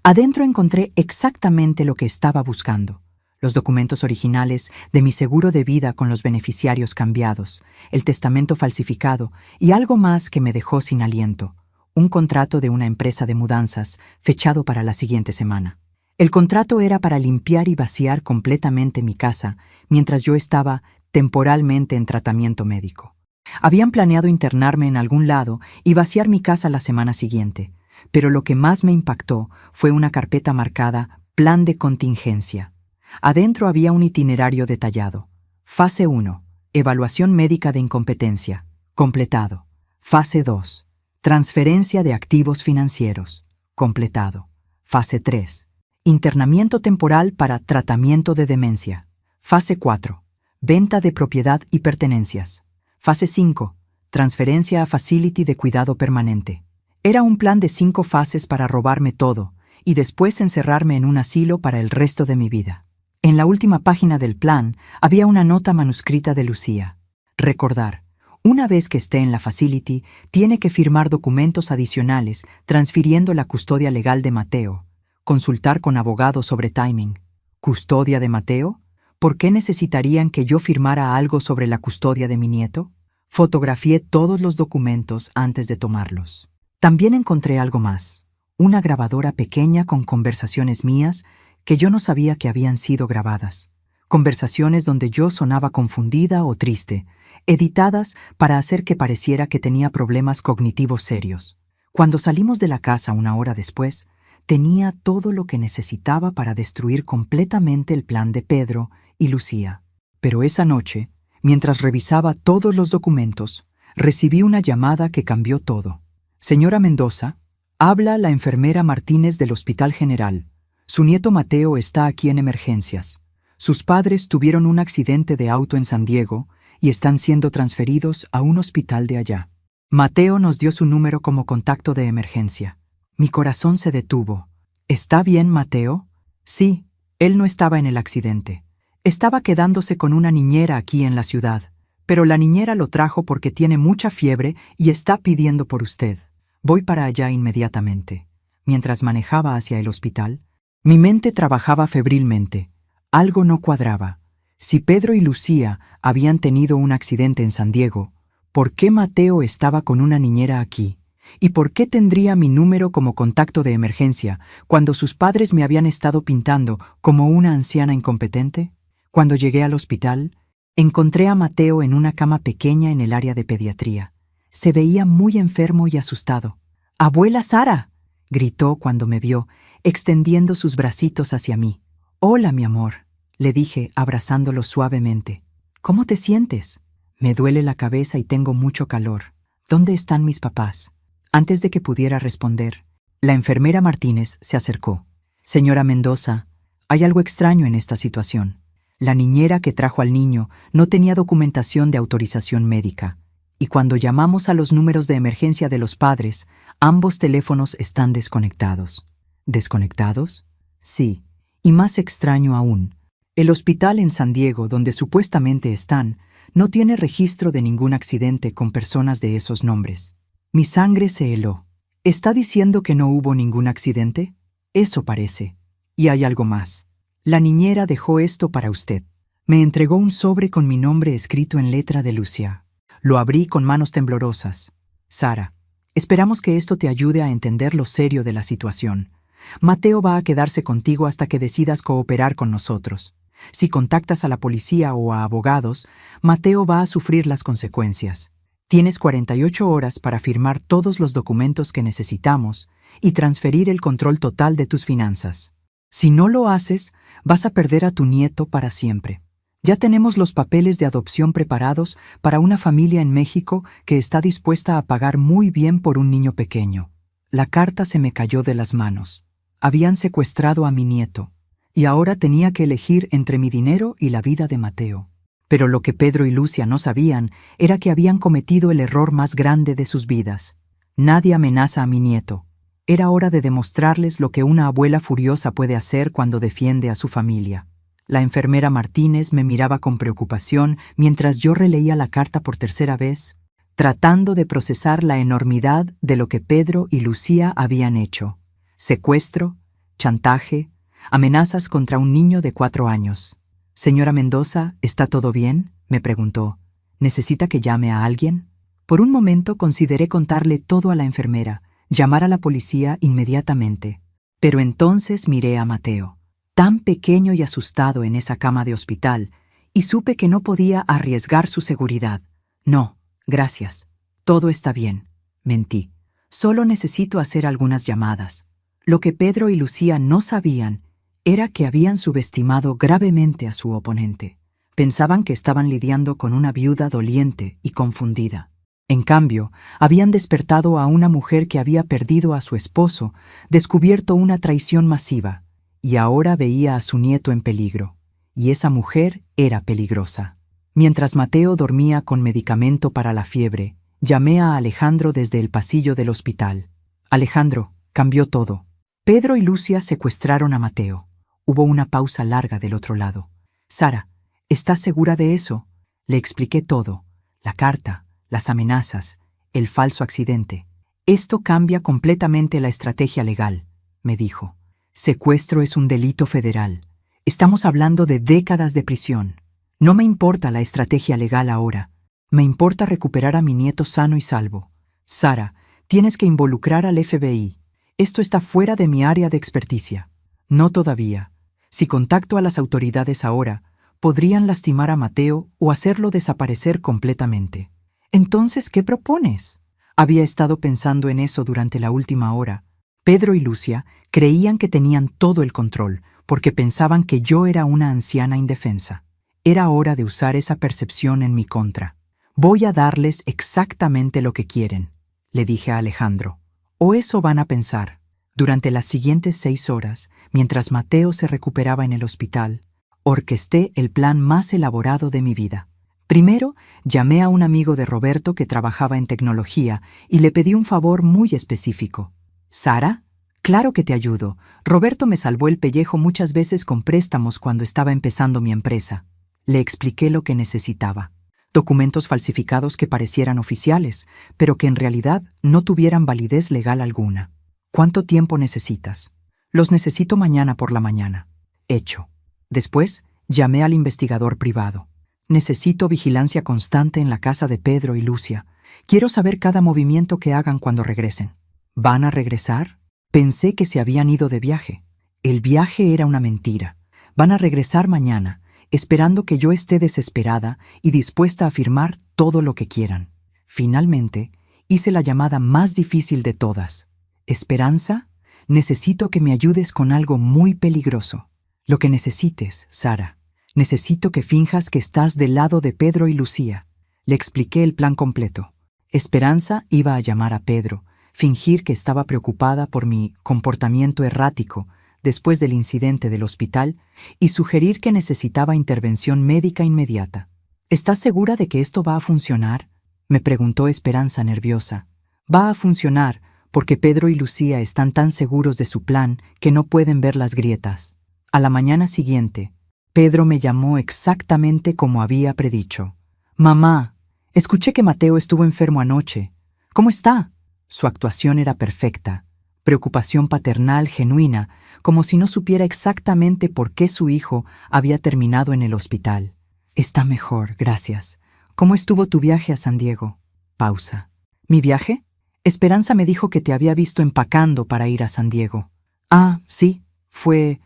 Adentro encontré exactamente lo que estaba buscando. Los documentos originales de mi seguro de vida con los beneficiarios cambiados, el testamento falsificado y algo más que me dejó sin aliento, un contrato de una empresa de mudanzas fechado para la siguiente semana. El contrato era para limpiar y vaciar completamente mi casa mientras yo estaba temporalmente en tratamiento médico. Habían planeado internarme en algún lado y vaciar mi casa la semana siguiente, pero lo que más me impactó fue una carpeta marcada Plan de contingencia. Adentro había un itinerario detallado. Fase 1. Evaluación médica de incompetencia. Completado. Fase 2. Transferencia de activos financieros. Completado. Fase 3. Internamiento temporal para tratamiento de demencia. Fase 4. Venta de propiedad y pertenencias. Fase 5. Transferencia a facility de cuidado permanente. Era un plan de 5 fases para robarme todo y después encerrarme en un asilo para el resto de mi vida. En la última página del plan había una nota manuscrita de Lucía. Recordar, una vez que esté en la facility, tiene que firmar documentos adicionales transfiriendo la custodia legal de Mateo. Consultar con abogado sobre timing. ¿Custodia de Mateo? ¿Por qué necesitarían que yo firmara algo sobre la custodia de mi nieto? Fotografié todos los documentos antes de tomarlos. También encontré algo más. Una grabadora pequeña con conversaciones mías que yo no sabía que habían sido grabadas. Conversaciones donde yo sonaba confundida o triste, editadas para hacer que pareciera que tenía problemas cognitivos serios. Cuando salimos de la casa una hora después, tenía todo lo que necesitaba para destruir completamente el plan de Pedro y Lucía. Pero esa noche, mientras revisaba todos los documentos, recibí una llamada que cambió todo. Señora Mendoza, habla la enfermera Martínez del Hospital General. Su nieto Mateo está aquí en emergencias. Sus padres tuvieron un accidente de auto en San Diego y están siendo transferidos a un hospital de allá. Mateo nos dio su número como contacto de emergencia. Mi corazón se detuvo. ¿Está bien, Mateo? Sí, él no estaba en el accidente. Estaba quedándose con una niñera aquí en la ciudad, pero la niñera lo trajo porque tiene mucha fiebre y está pidiendo por usted. Voy para allá inmediatamente. Mientras manejaba hacia el hospital, mi mente trabajaba febrilmente. Algo no cuadraba. Si Pedro y Lucía habían tenido un accidente en San Diego, ¿por qué Mateo estaba con una niñera aquí? ¿Y por qué tendría mi número como contacto de emergencia cuando sus padres me habían estado pintando como una anciana incompetente? Cuando llegué al hospital, encontré a Mateo en una cama pequeña en el área de pediatría. Se veía muy enfermo y asustado. «¡Abuela Sara!», gritó cuando me vio, extendiendo sus bracitos hacia mí. «Hola, mi amor», le dije, abrazándolo suavemente. «¿Cómo te sientes?» «Me duele la cabeza y tengo mucho calor. ¿Dónde están mis papás?» Antes de que pudiera responder, la enfermera Martínez se acercó. «Señora Mendoza, Hay algo extraño en esta situación. La niñera que trajo al niño no tenía documentación de autorización médica, y cuando llamamos a los números de emergencia de los padres, ambos teléfonos están desconectados. ¿Desconectados? Sí, y más extraño aún, el hospital en San Diego, donde supuestamente están, no tiene registro de ningún accidente con personas de esos nombres. Mi sangre se heló. ¿Está diciendo que no hubo ningún accidente? Eso parece. Y hay algo más. La niñera dejó esto para usted. Me entregó un sobre con mi nombre escrito en letra de Lucia. Lo abrí con manos temblorosas. Sara, esperamos que esto te ayude a entender lo serio de la situación. Mateo va a quedarse contigo hasta que decidas cooperar con nosotros. Si contactas a la policía o a abogados, Mateo va a sufrir las consecuencias. Tienes 48 horas para firmar todos los documentos que necesitamos y transferir el control total de tus finanzas. Si no lo haces, vas a perder a tu nieto para siempre. Ya tenemos los papeles de adopción preparados para una familia en México que está dispuesta a pagar muy bien por un niño pequeño. La carta se me cayó de las manos. Habían secuestrado a mi nieto, y ahora tenía que elegir entre mi dinero y la vida de Mateo. Pero lo que Pedro y Lucia no sabían era que habían cometido el error más grande de sus vidas. Nadie amenaza a mi nieto. Era hora de demostrarles lo que una abuela furiosa puede hacer cuando defiende a su familia. La enfermera Martínez me miraba con preocupación mientras yo releía la carta por tercera vez, tratando de procesar la enormidad de lo que Pedro y Lucía habían hecho. Secuestro, chantaje, amenazas contra un niño de 4 años. «Señora Mendoza, ¿está todo bien?», me preguntó. «¿Necesita que llame a alguien?». Por un momento consideré contarle todo a la enfermera, llamar a la policía inmediatamente. Pero entonces miré a Mateo, tan pequeño y asustado en esa cama de hospital, y supe que no podía arriesgar su seguridad. «No, gracias. Todo está bien», mentí. «Solo necesito hacer algunas llamadas». Lo que Pedro y Lucía no sabían era que habían subestimado gravemente a su oponente. Pensaban que estaban lidiando con una viuda doliente y confundida. En cambio, habían despertado a una mujer que había perdido a su esposo, descubierto una traición masiva, y ahora veía a su nieto en peligro. Y esa mujer era peligrosa. Mientras Mateo dormía con medicamento para la fiebre, llamé a Alejandro desde el pasillo del hospital. «Alejandro, cambió todo. Pedro y Lucia secuestraron a Mateo». Hubo una pausa larga del otro lado. «Sara, ¿estás segura de eso?». Le expliqué todo. La carta, las amenazas, el falso accidente. «Esto cambia completamente la estrategia legal», me dijo. «Secuestro es un delito federal. Estamos hablando de décadas de prisión. No me importa la estrategia legal ahora. Me importa recuperar a mi nieto sano y salvo. Sara, tienes que involucrar al FBI. Esto está fuera de mi área de experticia». «No todavía. Si contacto a las autoridades ahora, podrían lastimar a Mateo o hacerlo desaparecer completamente». «Entonces, ¿qué propones?». Había estado pensando en eso durante la última hora. Pedro y Lucia creían que tenían todo el control porque pensaban que yo era una anciana indefensa. Era hora de usar esa percepción en mi contra. «Voy a darles exactamente lo que quieren», le dije a Alejandro. «O eso van a pensar». Durante las siguientes 6 horas, mientras Mateo se recuperaba en el hospital, orquesté el plan más elaborado de mi vida. Primero, llamé a un amigo de Roberto que trabajaba en tecnología y le pedí un favor muy específico. «¿Sara? Claro que te ayudo. Roberto me salvó el pellejo muchas veces con préstamos cuando estaba empezando mi empresa». Le expliqué lo que necesitaba. Documentos falsificados que parecieran oficiales, pero que en realidad no tuvieran validez legal alguna. «¿Cuánto tiempo necesitas?». «Los necesito mañana por la mañana». «Hecho». Después, llamé al investigador privado. «Necesito vigilancia constante en la casa de Pedro y Lucia. Quiero saber cada movimiento que hagan cuando regresen». «¿Van a regresar?». Pensé que se habían ido de viaje. El viaje era una mentira. Van a regresar mañana, esperando que yo esté desesperada y dispuesta a firmar todo lo que quieran. Finalmente, hice la llamada más difícil de todas. «Esperanza, necesito que me ayudes con algo muy peligroso». «Lo que necesites, Sara. Necesito que finjas que estás del lado de Pedro y Lucía». Le expliqué el plan completo. Esperanza iba a llamar a Pedro, fingir que estaba preocupada por mi comportamiento errático, después del incidente del hospital y sugerir que necesitaba intervención médica inmediata. ¿Estás segura de que esto va a funcionar?, me preguntó Esperanza nerviosa. Va a funcionar, porque Pedro y Lucía están tan seguros de su plan que no pueden ver las grietas. A la mañana siguiente, Pedro me llamó exactamente como había predicho. «Mamá, escuché que Mateo estuvo enfermo anoche. ¿Cómo está?» Su actuación era perfecta. Preocupación paternal genuina, como si no supiera exactamente por qué su hijo había terminado en el hospital. «Está mejor, gracias. ¿Cómo estuvo tu viaje a San Diego?» Pausa. «¿Mi viaje? Esperanza me dijo que te había visto empacando para ir a San Diego». «Ah, sí. Fue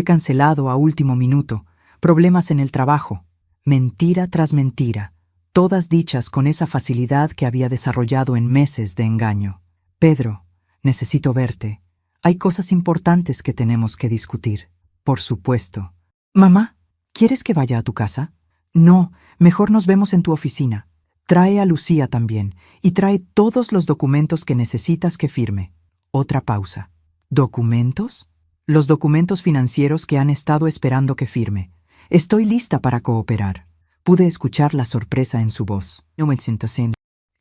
cancelado a último minuto. Problemas en el trabajo». Mentira tras mentira, todas dichas con esa facilidad que había desarrollado en meses de engaño. «Pedro, necesito verte. Hay cosas importantes que tenemos que discutir». «Por supuesto». «Mamá, ¿quieres que vaya a tu casa?» «No, mejor nos vemos en tu oficina. Trae a Lucía también, y trae todos los documentos que necesitas que firme». Otra pausa. «¿Documentos?» «Los documentos financieros que han estado esperando que firme. Estoy lista para cooperar». Pude escuchar la sorpresa en su voz.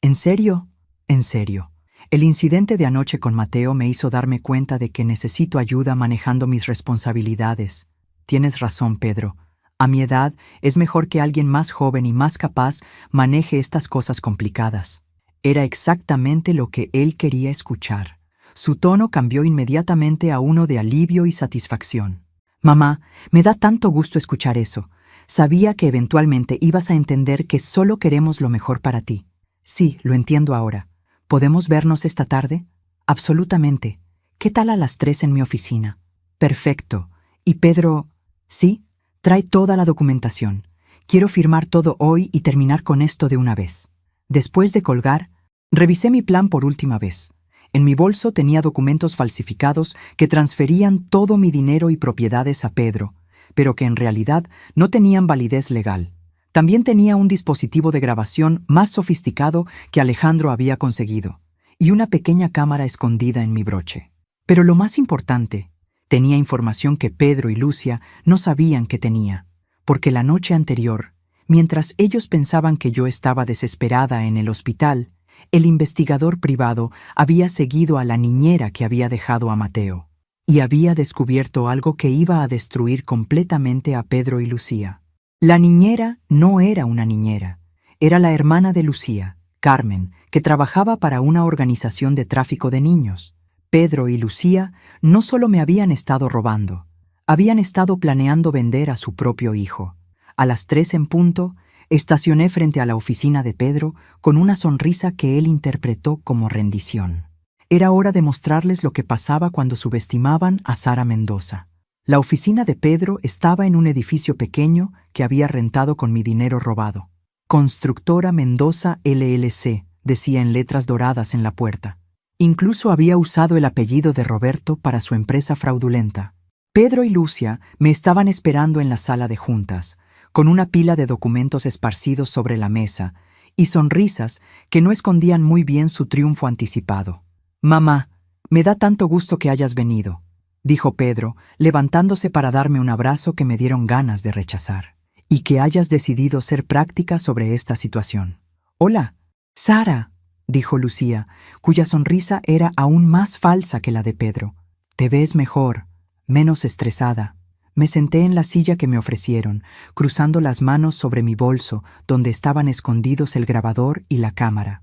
«¿En serio?» «En serio. El incidente de anoche con Mateo me hizo darme cuenta de que necesito ayuda manejando mis responsabilidades. Tienes razón, Pedro. A mi edad es mejor que alguien más joven y más capaz maneje estas cosas complicadas». Era exactamente lo que él quería escuchar. Su tono cambió inmediatamente a uno de alivio y satisfacción. «Mamá, me da tanto gusto escuchar eso. Sabía que eventualmente ibas a entender que solo queremos lo mejor para ti». «Sí, lo entiendo ahora. ¿Podemos vernos esta tarde?» «Absolutamente. ¿Qué tal a las 3 en mi oficina?» «Perfecto. ¿Y Pedro?» «Sí, trae toda la documentación. Quiero firmar todo hoy y terminar con esto de una vez». Después de colgar, revisé mi plan por última vez. En mi bolso tenía documentos falsificados que transferían todo mi dinero y propiedades a Pedro, pero que en realidad no tenían validez legal. También tenía un dispositivo de grabación más sofisticado que Alejandro había conseguido, y una pequeña cámara escondida en mi broche. Pero lo más importante, tenía información que Pedro y Lucia no sabían que tenía, porque la noche anterior, mientras ellos pensaban que yo estaba desesperada en el hospital, el investigador privado había seguido a la niñera que había dejado a Mateo, y había descubierto algo que iba a destruir completamente a Pedro y Lucía. La niñera no era una niñera, era la hermana de Lucía, Carmen, que trabajaba para una organización de tráfico de niños. Pedro y Lucía no solo me habían estado robando, habían estado planeando vender a su propio hijo. A las 3 en punto, estacioné frente a la oficina de Pedro con una sonrisa que él interpretó como rendición. Era hora de mostrarles lo que pasaba cuando subestimaban a Sara Mendoza. La oficina de Pedro estaba en un edificio pequeño que había rentado con mi dinero robado. Constructora Mendoza LLC, decía en letras doradas en la puerta. Incluso había usado el apellido de Roberto para su empresa fraudulenta. Pedro y Lucia me estaban esperando en la sala de juntas, con una pila de documentos esparcidos sobre la mesa y sonrisas que no escondían muy bien su triunfo anticipado. «Mamá, me da tanto gusto que hayas venido», dijo Pedro, levantándose para darme un abrazo que me dieron ganas de rechazar. «Y que hayas decidido ser práctica sobre esta situación». «Hola, Sara», dijo Lucía, cuya sonrisa era aún más falsa que la de Pedro. «Te ves mejor, menos estresada». Me senté en la silla que me ofrecieron, cruzando las manos sobre mi bolso, donde estaban escondidos el grabador y la cámara.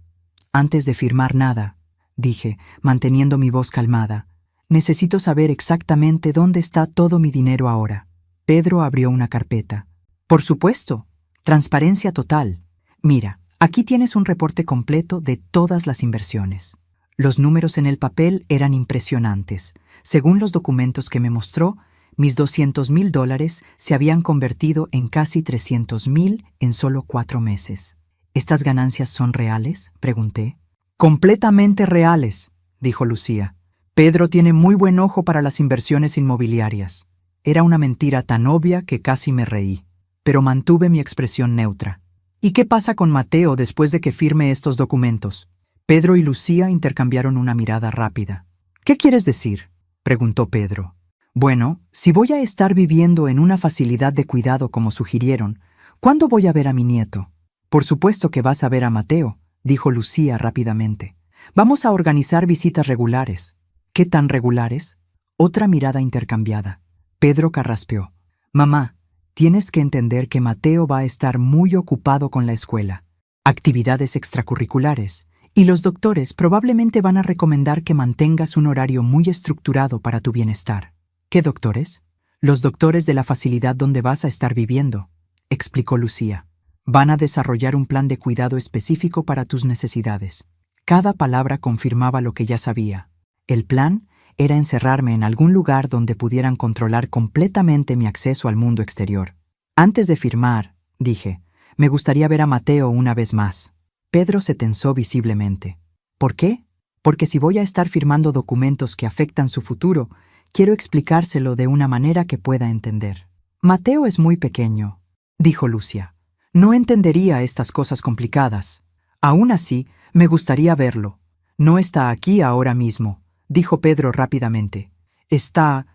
«Antes de firmar nada», dije, manteniendo mi voz calmada, «necesito saber exactamente dónde está todo mi dinero ahora». Pedro abrió una carpeta. «Por supuesto. Transparencia total. Mira, aquí tienes un reporte completo de todas las inversiones». Los números en el papel eran impresionantes. Según los documentos que me mostró, mis $200,000 se habían convertido en casi $300,000 en solo 4 meses. ¿Estas ganancias son reales?, pregunté. «Completamente reales», dijo Lucía. «Pedro tiene muy buen ojo para las inversiones inmobiliarias». Era una mentira tan obvia que casi me reí, pero mantuve mi expresión neutra. «¿Y qué pasa con Mateo después de que firme estos documentos?» Pedro y Lucía intercambiaron una mirada rápida. «¿Qué quieres decir?», preguntó Pedro. Bueno, si voy a estar viviendo en una facilidad de cuidado como sugirieron, ¿cuándo voy a ver a mi nieto? Por supuesto que vas a ver a Mateo, dijo Lucía rápidamente. Vamos a organizar visitas regulares. ¿Qué tan regulares? Otra mirada intercambiada. Pedro carraspeó. Mamá, tienes que entender que Mateo va a estar muy ocupado con la escuela, actividades extracurriculares, y los doctores probablemente van a recomendar que mantengas un horario muy estructurado para tu bienestar. ¿Qué doctores? Los doctores de la facilidad donde vas a estar viviendo, explicó Lucía. Van a desarrollar un plan de cuidado específico para tus necesidades. Cada palabra confirmaba lo que ya sabía. El plan era encerrarme en algún lugar donde pudieran controlar completamente mi acceso al mundo exterior. Antes de firmar, dije, me gustaría ver a Mateo una vez más. Pedro se tensó visiblemente. ¿Por qué? Porque si voy a estar firmando documentos que afectan su futuro, quiero explicárselo de una manera que pueda entender. Mateo es muy pequeño, dijo Lucía. No entendería estas cosas complicadas. Aún así, me gustaría verlo. No está aquí ahora mismo, dijo Pedro rápidamente. Está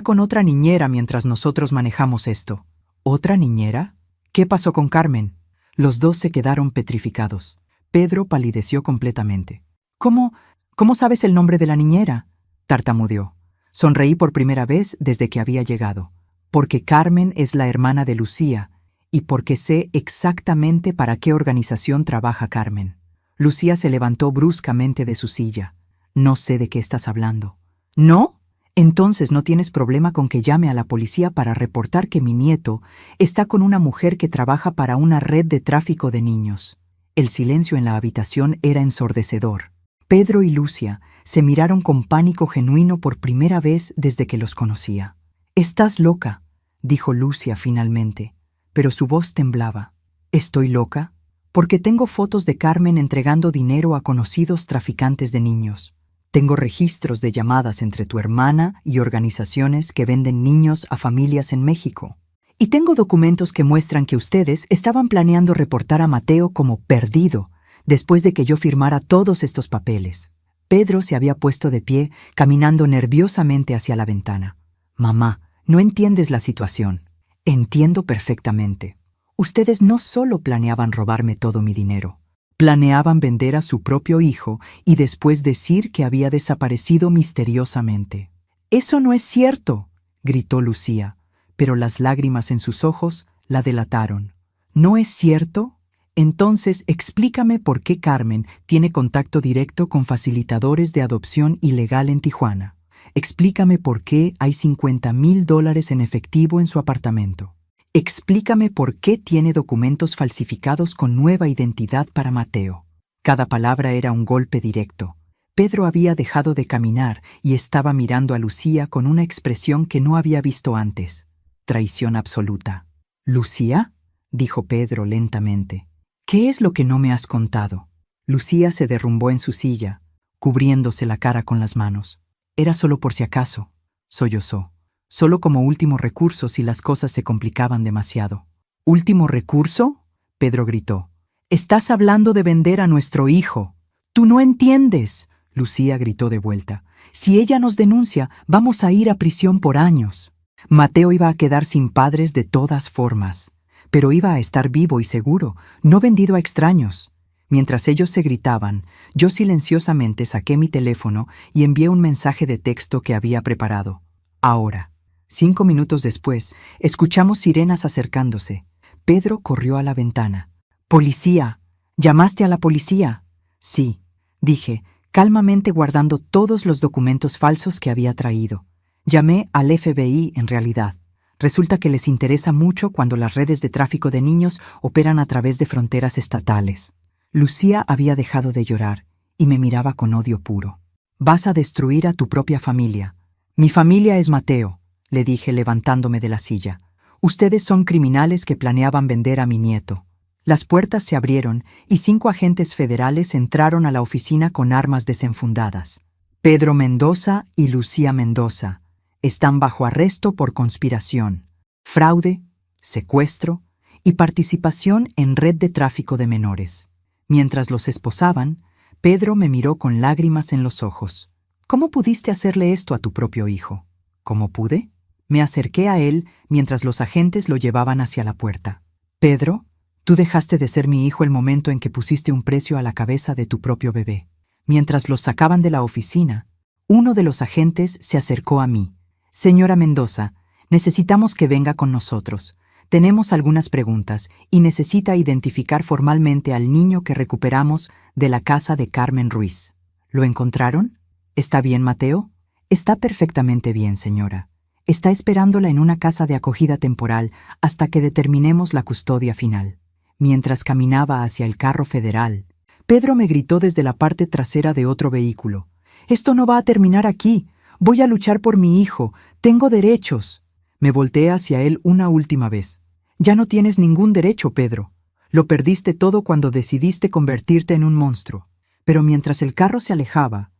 con otra niñera mientras nosotros manejamos esto. ¿Otra niñera? ¿Qué pasó con Carmen? Los dos se quedaron petrificados. Pedro palideció completamente. ¿Cómo sabes el nombre de la niñera? Tartamudeó. Sonreí por primera vez desde que había llegado. Porque Carmen es la hermana de Lucía, y porque sé exactamente para qué organización trabaja Carmen. Lucía se levantó bruscamente de su silla. No sé de qué estás hablando. ¿No? Entonces no tienes problema con que llame a la policía para reportar que mi nieto está con una mujer que trabaja para una red de tráfico de niños. El silencio en la habitación era ensordecedor. Pedro y Lucía se miraron con pánico genuino por primera vez desde que los conocía. «Estás loca», dijo Lucía finalmente, pero su voz temblaba. «¿Estoy loca? Porque tengo fotos de Carmen entregando dinero a conocidos traficantes de niños. Tengo registros de llamadas entre tu hermana y organizaciones que venden niños a familias en México. Y tengo documentos que muestran que ustedes estaban planeando reportar a Mateo como perdido después de que yo firmara todos estos papeles». Pedro se había puesto de pie, caminando nerviosamente hacia la ventana. «Mamá, no entiendes la situación». «Entiendo perfectamente. Ustedes no solo planeaban robarme todo mi dinero. Planeaban vender a su propio hijo y después decir que había desaparecido misteriosamente». «Eso no es cierto», gritó Lucía, pero las lágrimas en sus ojos la delataron. «¿No es cierto? Entonces explícame por qué Carmen tiene contacto directo con facilitadores de adopción ilegal en Tijuana. Explícame por qué hay $50,000 en efectivo en su apartamento. Explícame por qué tiene documentos falsificados con nueva identidad para Mateo». Cada palabra era un golpe directo. Pedro había dejado de caminar y estaba mirando a Lucía con una expresión que no había visto antes. Traición absoluta. «¿Lucía?», dijo Pedro lentamente. «¿Qué es lo que no me has contado?». Lucía se derrumbó en su silla, cubriéndose la cara con las manos. «Era solo por si acaso», sollozó. «Solo como último recurso si las cosas se complicaban demasiado». «¿Último recurso?», Pedro gritó. «Estás hablando de vender a nuestro hijo». «Tú no entiendes», Lucía gritó de vuelta. «Si ella nos denuncia, vamos a ir a prisión por años». Mateo iba a quedar sin padres de todas formas, pero iba a estar vivo y seguro, no vendido a extraños. Mientras ellos se gritaban, yo silenciosamente saqué mi teléfono y envié un mensaje de texto que había preparado. Ahora. 5 minutos después, escuchamos sirenas acercándose. Pedro corrió a la ventana. «¡Policía! ¿Llamaste a la policía?» «Sí», dije, calmamente guardando todos los documentos falsos que había traído. «Llamé al FBI en realidad. Resulta que les interesa mucho cuando las redes de tráfico de niños operan a través de fronteras estatales». Lucía había dejado de llorar y me miraba con odio puro. «Vas a destruir a tu propia familia». «Mi familia es Mateo», le dije levantándome de la silla. «Ustedes son criminales que planeaban vender a mi nieto». Las puertas se abrieron y 5 agentes federales entraron a la oficina con armas desenfundadas. «Pedro Mendoza y Lucía Mendoza están bajo arresto por conspiración, fraude, secuestro y participación en red de tráfico de menores». Mientras los esposaban, Pedro me miró con lágrimas en los ojos. «¿Cómo pudiste hacerle esto a tu propio hijo? ¿Cómo pude? Me acerqué a él mientras los agentes lo llevaban hacia la puerta. Pedro, tú dejaste de ser mi hijo el momento en que pusiste un precio a la cabeza de tu propio bebé. Mientras los sacaban de la oficina, uno de los agentes se acercó a mí. Señora Mendoza, necesitamos que venga con nosotros. Tenemos algunas preguntas y necesita identificar formalmente al niño que recuperamos de la casa de Carmen Ruiz. ¿Lo encontraron? ¿Está bien, Mateo? Está perfectamente bien, señora. Está esperándola en una casa de acogida temporal hasta que determinemos la custodia final. Mientras caminaba hacia el carro federal, Pedro me gritó desde la parte trasera de otro vehículo. «Esto no va a terminar aquí. Voy a luchar por mi hijo. Tengo derechos». Me volteé hacia él una última vez. «Ya no tienes ningún derecho, Pedro. Lo perdiste todo cuando decidiste convertirte en un monstruo». Pero mientras el carro se alejaba,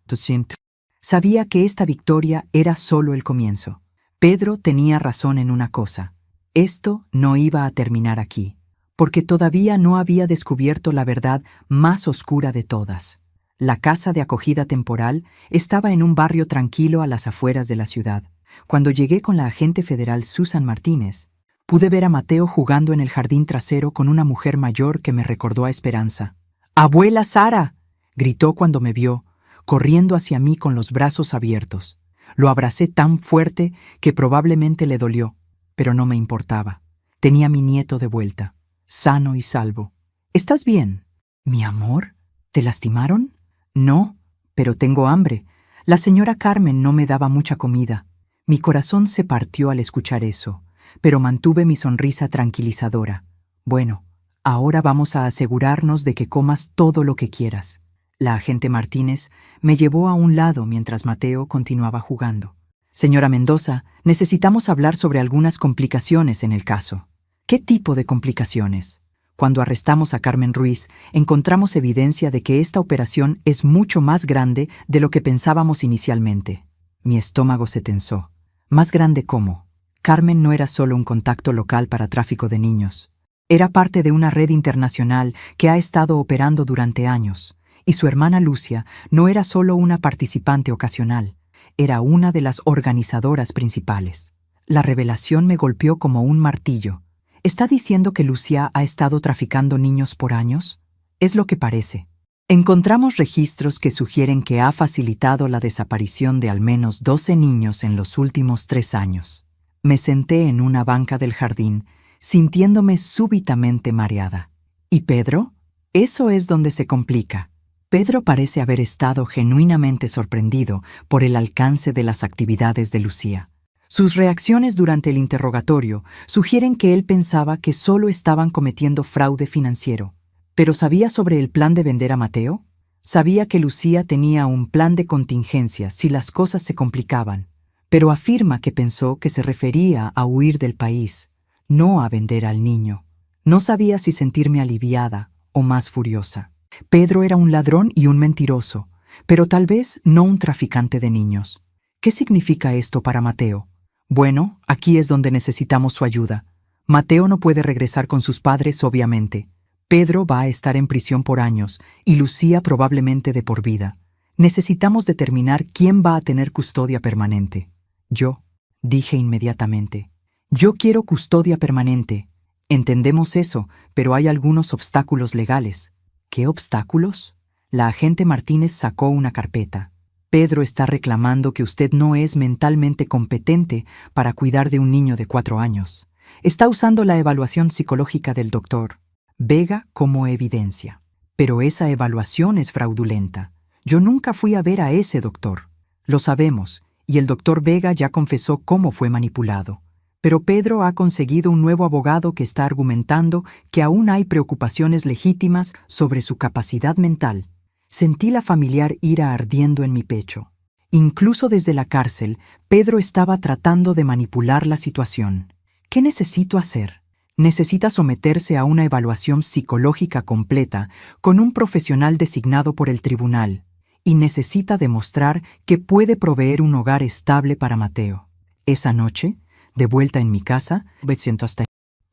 sabía que esta victoria era solo el comienzo. Pedro tenía razón en una cosa. Esto no iba a terminar aquí, porque todavía no había descubierto la verdad más oscura de todas. La casa de acogida temporal estaba en un barrio tranquilo a las afueras de la ciudad. Cuando llegué con la agente federal Susan Martínez, pude ver a Mateo jugando en el jardín trasero con una mujer mayor que me recordó a Esperanza. «¡Abuela Sara!», gritó cuando me vio, corriendo hacia mí con los brazos abiertos. Lo abracé tan fuerte que probablemente le dolió, pero no me importaba. Tenía a mi nieto de vuelta, sano y salvo. «¿Estás bien? ¿Mi amor? ¿Te lastimaron?» «No, pero tengo hambre. La señora Carmen no me daba mucha comida». Mi corazón se partió al escuchar eso, pero mantuve mi sonrisa tranquilizadora. «Bueno, ahora vamos a asegurarnos de que comas todo lo que quieras». La agente Martínez me llevó a un lado mientras Mateo continuaba jugando. «Señora Mendoza, necesitamos hablar sobre algunas complicaciones en el caso». «¿Qué tipo de complicaciones?» «Cuando arrestamos a Carmen Ruiz, encontramos evidencia de que esta operación es mucho más grande de lo que pensábamos inicialmente». Mi estómago se tensó. ¿Más grande cómo? Carmen no era solo un contacto local para tráfico de niños. Era parte de una red internacional que ha estado operando durante años. Y su hermana Lucia no era solo una participante ocasional, era una de las organizadoras principales. La revelación me golpeó como un martillo. ¿Está diciendo que Lucia ha estado traficando niños por años? Es lo que parece. Encontramos registros que sugieren que ha facilitado la desaparición de al menos 12 niños en los últimos 3 años. Me senté en una banca del jardín, sintiéndome súbitamente mareada. ¿Y Pedro? Eso es donde se complica. Pedro parece haber estado genuinamente sorprendido por el alcance de las actividades de Lucía. Sus reacciones durante el interrogatorio sugieren que él pensaba que solo estaban cometiendo fraude financiero. ¿Pero sabía sobre el plan de vender a Mateo? Sabía que Lucía tenía un plan de contingencia si las cosas se complicaban, pero afirma que pensó que se refería a huir del país, no a vender al niño. No sabía si sentirme aliviada o más furiosa. Pedro era un ladrón y un mentiroso, pero tal vez no un traficante de niños. ¿Qué significa esto para Mateo? Bueno, aquí es donde necesitamos su ayuda. Mateo no puede regresar con sus padres, obviamente. Pedro va a estar en prisión por años y Lucía probablemente de por vida. Necesitamos determinar quién va a tener custodia permanente. Yo, dije inmediatamente. Yo quiero custodia permanente. Entendemos eso, pero hay algunos obstáculos legales. ¿Qué obstáculos? La agente Martínez sacó una carpeta. Pedro está reclamando que usted no es mentalmente competente para cuidar de un niño de 4 años. Está usando la evaluación psicológica del doctor Vega como evidencia. Pero esa evaluación es fraudulenta. Yo nunca fui a ver a ese doctor. Lo sabemos, y el doctor Vega ya confesó cómo fue manipulado. Pero Pedro ha conseguido un nuevo abogado que está argumentando que aún hay preocupaciones legítimas sobre su capacidad mental. Sentí la familiar ira ardiendo en mi pecho. Incluso desde la cárcel, Pedro estaba tratando de manipular la situación. ¿Qué necesito hacer? Necesita someterse a una evaluación psicológica completa con un profesional designado por el tribunal y necesita demostrar que puede proveer un hogar estable para Mateo. Esa noche, de vuelta en mi casa,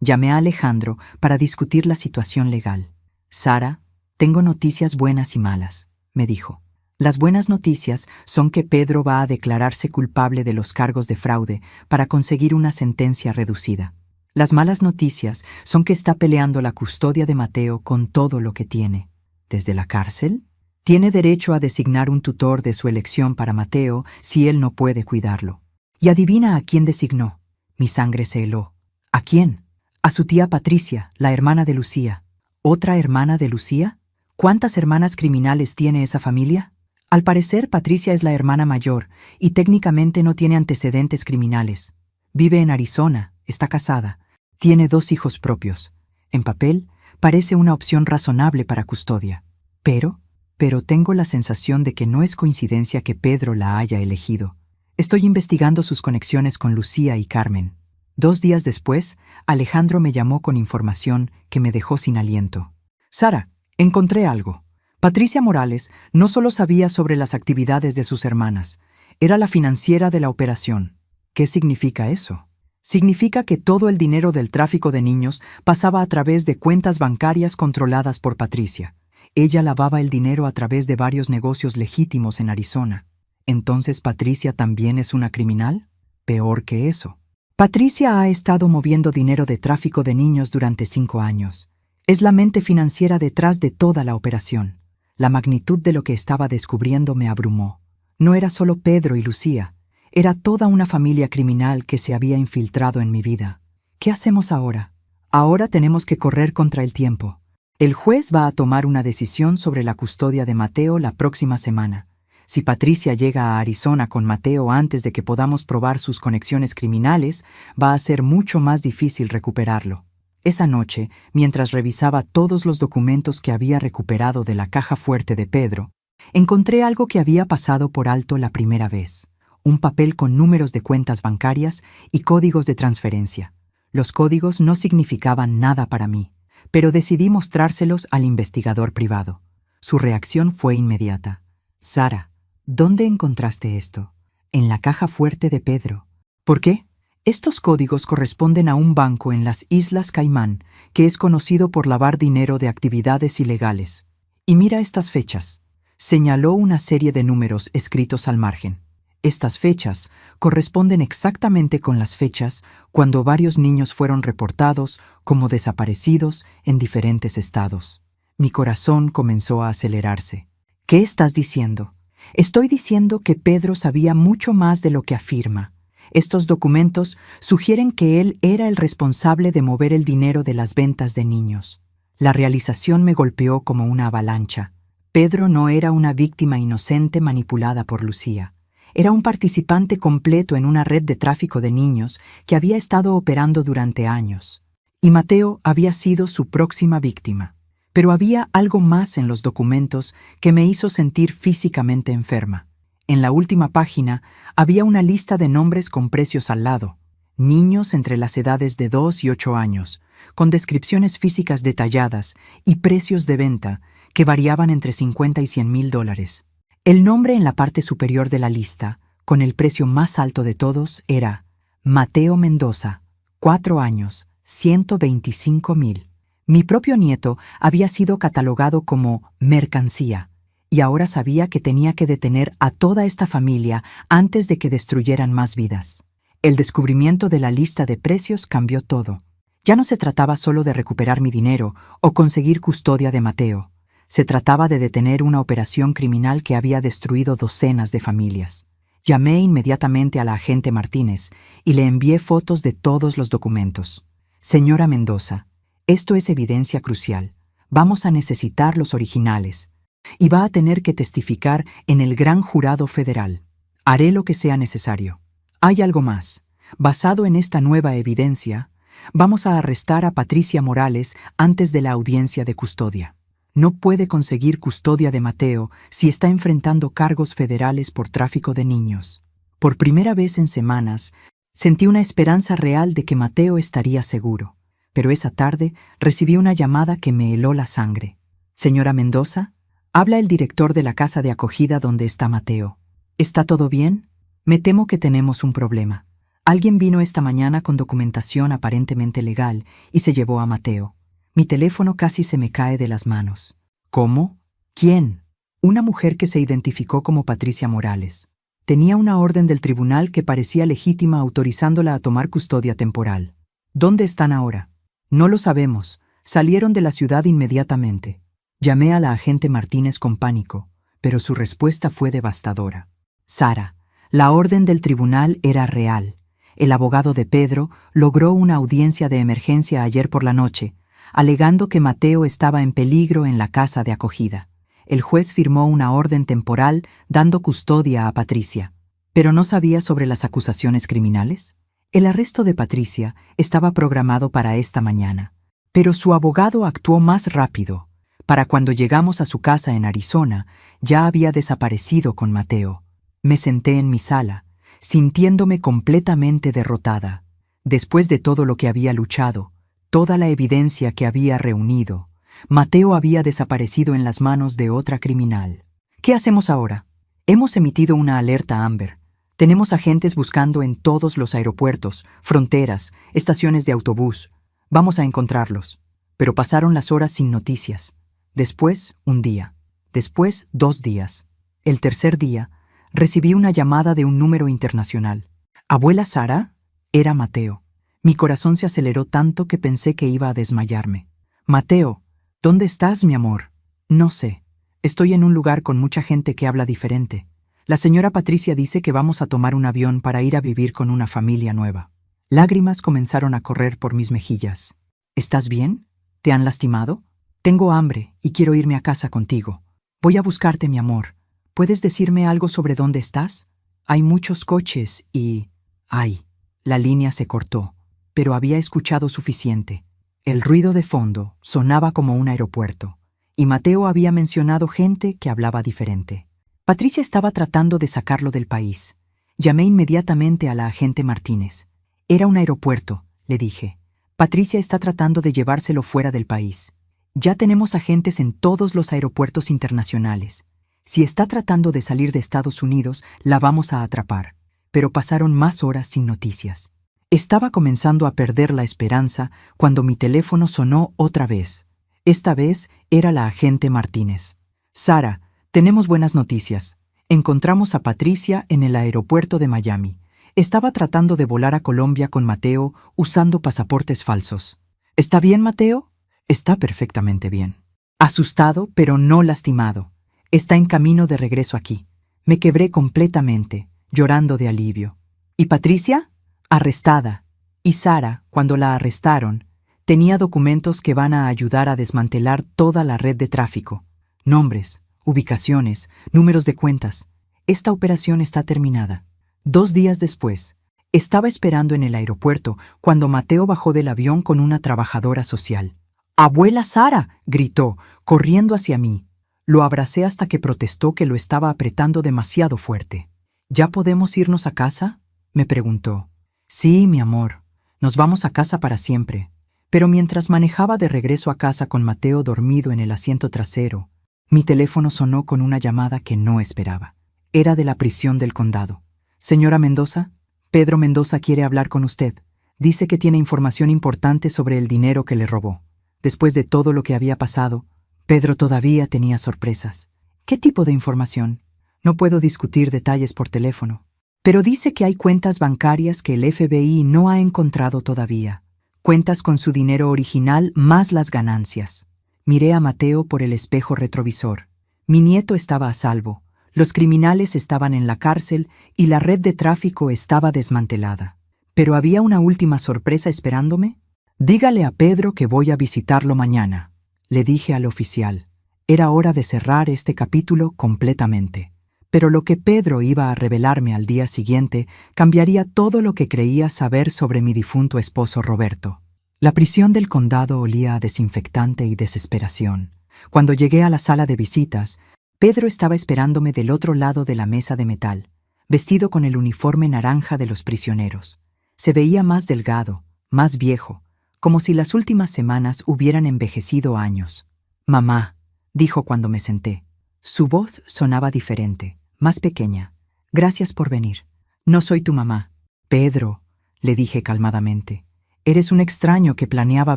llamé a Alejandro para discutir la situación legal. «Sara, tengo noticias buenas y malas», me dijo. Las buenas noticias son que Pedro va a declararse culpable de los cargos de fraude para conseguir una sentencia reducida. Las malas noticias son que está peleando la custodia de Mateo con todo lo que tiene. ¿Desde la cárcel? Tiene derecho a designar un tutor de su elección para Mateo si él no puede cuidarlo. Y adivina a quién designó. Mi sangre se heló. ¿A quién? A su tía Patricia, la hermana de Lucía. ¿Otra hermana de Lucía? ¿Cuántas hermanas criminales tiene esa familia? Al parecer, Patricia es la hermana mayor y técnicamente no tiene antecedentes criminales. Vive en Arizona, está casada, tiene 2 hijos propios. En papel, parece una opción razonable para custodia. Pero tengo la sensación de que no es coincidencia que Pedro la haya elegido. Estoy investigando sus conexiones con Lucía y Carmen. 2 días después, Alejandro me llamó con información que me dejó sin aliento. Sara, encontré algo. Patricia Morales no solo sabía sobre las actividades de sus hermanas, era la financiera de la operación. ¿Qué significa eso? Significa que todo el dinero del tráfico de niños pasaba a través de cuentas bancarias controladas por Patricia. Ella lavaba el dinero a través de varios negocios legítimos en Arizona. ¿Entonces Patricia también es una criminal? Peor que eso. Patricia ha estado moviendo dinero de tráfico de niños durante 5 años. Es la mente financiera detrás de toda la operación. La magnitud de lo que estaba descubriendo me abrumó. No era solo Pedro y Lucía, era toda una familia criminal que se había infiltrado en mi vida. ¿Qué hacemos ahora? Ahora tenemos que correr contra el tiempo. El juez va a tomar una decisión sobre la custodia de Mateo la próxima semana. Si Patricia llega a Arizona con Mateo antes de que podamos probar sus conexiones criminales, va a ser mucho más difícil recuperarlo. Esa noche, mientras revisaba todos los documentos que había recuperado de la caja fuerte de Pedro, encontré algo que había pasado por alto la primera vez. Un papel con números de cuentas bancarias y códigos de transferencia. Los códigos no significaban nada para mí, pero decidí mostrárselos al investigador privado. Su reacción fue inmediata. Sara, ¿dónde encontraste esto? En la caja fuerte de Pedro. ¿Por qué? Estos códigos corresponden a un banco en las Islas Caimán que es conocido por lavar dinero de actividades ilegales. Y mira estas fechas. Señaló una serie de números escritos al margen. Estas fechas corresponden exactamente con las fechas cuando varios niños fueron reportados como desaparecidos en diferentes estados. Mi corazón comenzó a acelerarse. ¿Qué estás diciendo? Estoy diciendo que Pedro sabía mucho más de lo que afirma. Estos documentos sugieren que él era el responsable de mover el dinero de las ventas de niños. La realización me golpeó como una avalancha. Pedro no era una víctima inocente manipulada por Lucía. Era un participante completo en una red de tráfico de niños que había estado operando durante años. Y Mateo había sido su próxima víctima. Pero había algo más en los documentos que me hizo sentir físicamente enferma. En la última página había una lista de nombres con precios al lado. Niños entre las edades de 2 y 8 años, con descripciones físicas detalladas y precios de venta que variaban entre $50 y $100,000. El nombre en la parte superior de la lista, con el precio más alto de todos, era Mateo Mendoza, 4 años, $125,000. Mi propio nieto había sido catalogado como mercancía, y ahora sabía que tenía que detener a toda esta familia antes de que destruyeran más vidas. El descubrimiento de la lista de precios cambió todo. Ya no se trataba solo de recuperar mi dinero o conseguir custodia de Mateo. Se trataba de detener una operación criminal que había destruido docenas de familias. Llamé inmediatamente a la agente Martínez y le envié fotos de todos los documentos. Señora Mendoza, esto es evidencia crucial. Vamos a necesitar los originales. Y va a tener que testificar en el gran jurado federal. Haré lo que sea necesario. Hay algo más. Basado en esta nueva evidencia, vamos a arrestar a Patricia Morales antes de la audiencia de custodia. No puede conseguir custodia de Mateo si está enfrentando cargos federales por tráfico de niños. Por primera vez en semanas, sentí una esperanza real de que Mateo estaría seguro. Pero esa tarde recibí una llamada que me heló la sangre. Señora Mendoza, habla el director de la casa de acogida donde está Mateo. ¿Está todo bien? Me temo que tenemos un problema. Alguien vino esta mañana con documentación aparentemente legal y se llevó a Mateo. Mi teléfono casi se me cae de las manos. ¿Cómo? ¿Quién? Una mujer que se identificó como Patricia Morales. Tenía una orden del tribunal que parecía legítima autorizándola a tomar custodia temporal. ¿Dónde están ahora? No lo sabemos. Salieron de la ciudad inmediatamente. Llamé a la agente Martínez con pánico, pero su respuesta fue devastadora. Sara, la orden del tribunal era real. El abogado de Pedro logró una audiencia de emergencia ayer por la noche, alegando que Mateo estaba en peligro en la casa de acogida. El juez firmó una orden temporal dando custodia a Patricia. ¿Pero no sabía sobre las acusaciones criminales? El arresto de Patricia estaba programado para esta mañana, pero su abogado actuó más rápido. Para cuando llegamos a su casa en Arizona, ya había desaparecido con Mateo. Me senté en mi sala, sintiéndome completamente derrotada. Después de todo lo que había luchado, toda la evidencia que había reunido, Mateo había desaparecido en las manos de otra criminal. ¿Qué hacemos ahora? Hemos emitido una alerta Amber. Tenemos agentes buscando en todos los aeropuertos, fronteras, estaciones de autobús. Vamos a encontrarlos. Pero pasaron las horas sin noticias. Después, un día. Después, 2 días. El tercer día, recibí una llamada de un número internacional. ¿Abuela Sara? Era Mateo. Mi corazón se aceleró tanto que pensé que iba a desmayarme. Mateo, ¿dónde estás, mi amor? No sé. Estoy en un lugar con mucha gente que habla diferente. La señora Patricia dice que vamos a tomar un avión para ir a vivir con una familia nueva. Lágrimas comenzaron a correr por mis mejillas. ¿Estás bien? ¿Te han lastimado? Tengo hambre y quiero irme a casa contigo. Voy a buscarte, mi amor. ¿Puedes decirme algo sobre dónde estás? Hay muchos coches y... ¡Ay! La línea se cortó, pero había escuchado suficiente. El ruido de fondo sonaba como un aeropuerto, y Mateo había mencionado gente que hablaba diferente. Patricia estaba tratando de sacarlo del país. Llamé inmediatamente a la agente Martínez. Era un aeropuerto, le dije. Patricia está tratando de llevárselo fuera del país. Ya tenemos agentes en todos los aeropuertos internacionales. Si está tratando de salir de Estados Unidos, la vamos a atrapar. Pero pasaron más horas sin noticias. Estaba comenzando a perder la esperanza cuando mi teléfono sonó otra vez. Esta vez era la agente Martínez. Sara, tenemos buenas noticias. Encontramos a Patricia en el aeropuerto de Miami. Estaba tratando de volar a Colombia con Mateo usando pasaportes falsos. ¿Está bien, Mateo? Está perfectamente bien. Asustado, pero no lastimado. Está en camino de regreso aquí. Me quebré completamente, llorando de alivio. ¿Y Patricia? Arrestada. Y Sara, cuando la arrestaron, tenía documentos que van a ayudar a desmantelar toda la red de tráfico. Nombres, ubicaciones, números de cuentas. Esta operación está terminada. 2 días después, estaba esperando en el aeropuerto cuando Mateo bajó del avión con una trabajadora social. «¡Abuela Sara!», gritó, corriendo hacia mí. Lo abracé hasta que protestó que lo estaba apretando demasiado fuerte. «¿Ya podemos irnos a casa?», me preguntó. «Sí, mi amor. Nos vamos a casa para siempre». Pero mientras manejaba de regreso a casa con Mateo dormido en el asiento trasero, mi teléfono sonó con una llamada que no esperaba. Era de la prisión del condado. «Señora Mendoza, Pedro Mendoza quiere hablar con usted. Dice que tiene información importante sobre el dinero que le robó». Después de todo lo que había pasado, Pedro todavía tenía sorpresas. ¿Qué tipo de información? No puedo discutir detalles por teléfono. Pero dice que hay cuentas bancarias que el FBI no ha encontrado todavía. Cuentas con su dinero original más las ganancias. Miré a Mateo por el espejo retrovisor. Mi nieto estaba a salvo. Los criminales estaban en la cárcel y la red de tráfico estaba desmantelada. ¿Pero había una última sorpresa esperándome? «Dígale a Pedro que voy a visitarlo mañana», le dije al oficial. Era hora de cerrar este capítulo completamente. Pero lo que Pedro iba a revelarme al día siguiente cambiaría todo lo que creía saber sobre mi difunto esposo Roberto. La prisión del condado olía a desinfectante y desesperación. Cuando llegué a la sala de visitas, Pedro estaba esperándome del otro lado de la mesa de metal, vestido con el uniforme naranja de los prisioneros. Se veía más delgado, más viejo, como si las últimas semanas hubieran envejecido años. «Mamá», dijo cuando me senté. Su voz sonaba diferente, más pequeña. «Gracias por venir». «No soy tu mamá». «Pedro», le dije calmadamente. «Eres un extraño que planeaba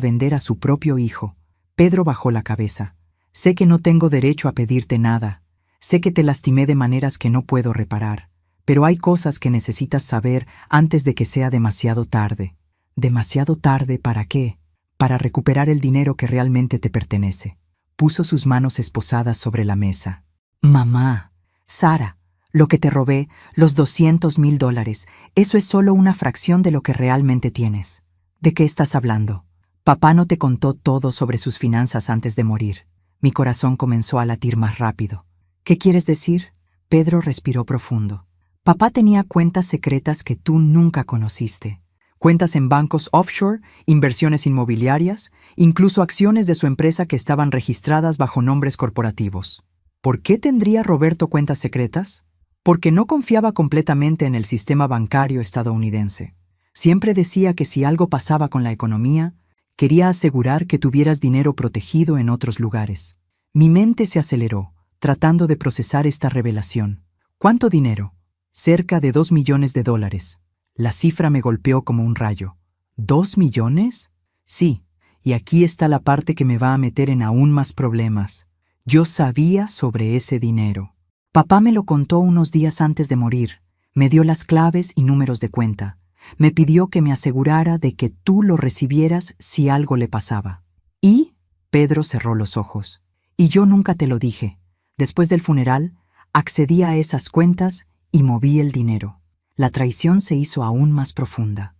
vender a su propio hijo». Pedro bajó la cabeza. «Sé que no tengo derecho a pedirte nada. Sé que te lastimé de maneras que no puedo reparar, pero hay cosas que necesitas saber antes de que sea demasiado tarde. ¿Demasiado tarde para qué? Para recuperar el dinero que realmente te pertenece. Puso sus manos esposadas sobre la mesa. Mamá, Sara, lo que te robé, los $200,000, eso es solo una fracción de lo que realmente tienes. ¿De qué estás hablando? Papá no te contó todo sobre sus finanzas antes de morir. Mi corazón comenzó a latir más rápido. ¿Qué quieres decir? Pedro respiró profundo. Papá tenía cuentas secretas que tú nunca conociste. Cuentas en bancos offshore, inversiones inmobiliarias, incluso acciones de su empresa que estaban registradas bajo nombres corporativos. ¿Por qué tendría Roberto cuentas secretas? Porque no confiaba completamente en el sistema bancario estadounidense. Siempre decía que si algo pasaba con la economía, quería asegurar que tuvieras dinero protegido en otros lugares. Mi mente se aceleró, tratando de procesar esta revelación. ¿Cuánto dinero? Cerca de $2 millones. La cifra me golpeó como un rayo. ¿2 millones? Sí, y aquí está la parte que me va a meter en aún más problemas. Yo sabía sobre ese dinero. Papá me lo contó unos días antes de morir. Me dio las claves y números de cuenta. Me pidió que me asegurara de que tú lo recibieras si algo le pasaba. ¿Y? Pedro cerró los ojos. Y yo nunca te lo dije. Después del funeral, accedí a esas cuentas y moví el dinero. La traición se hizo aún más profunda.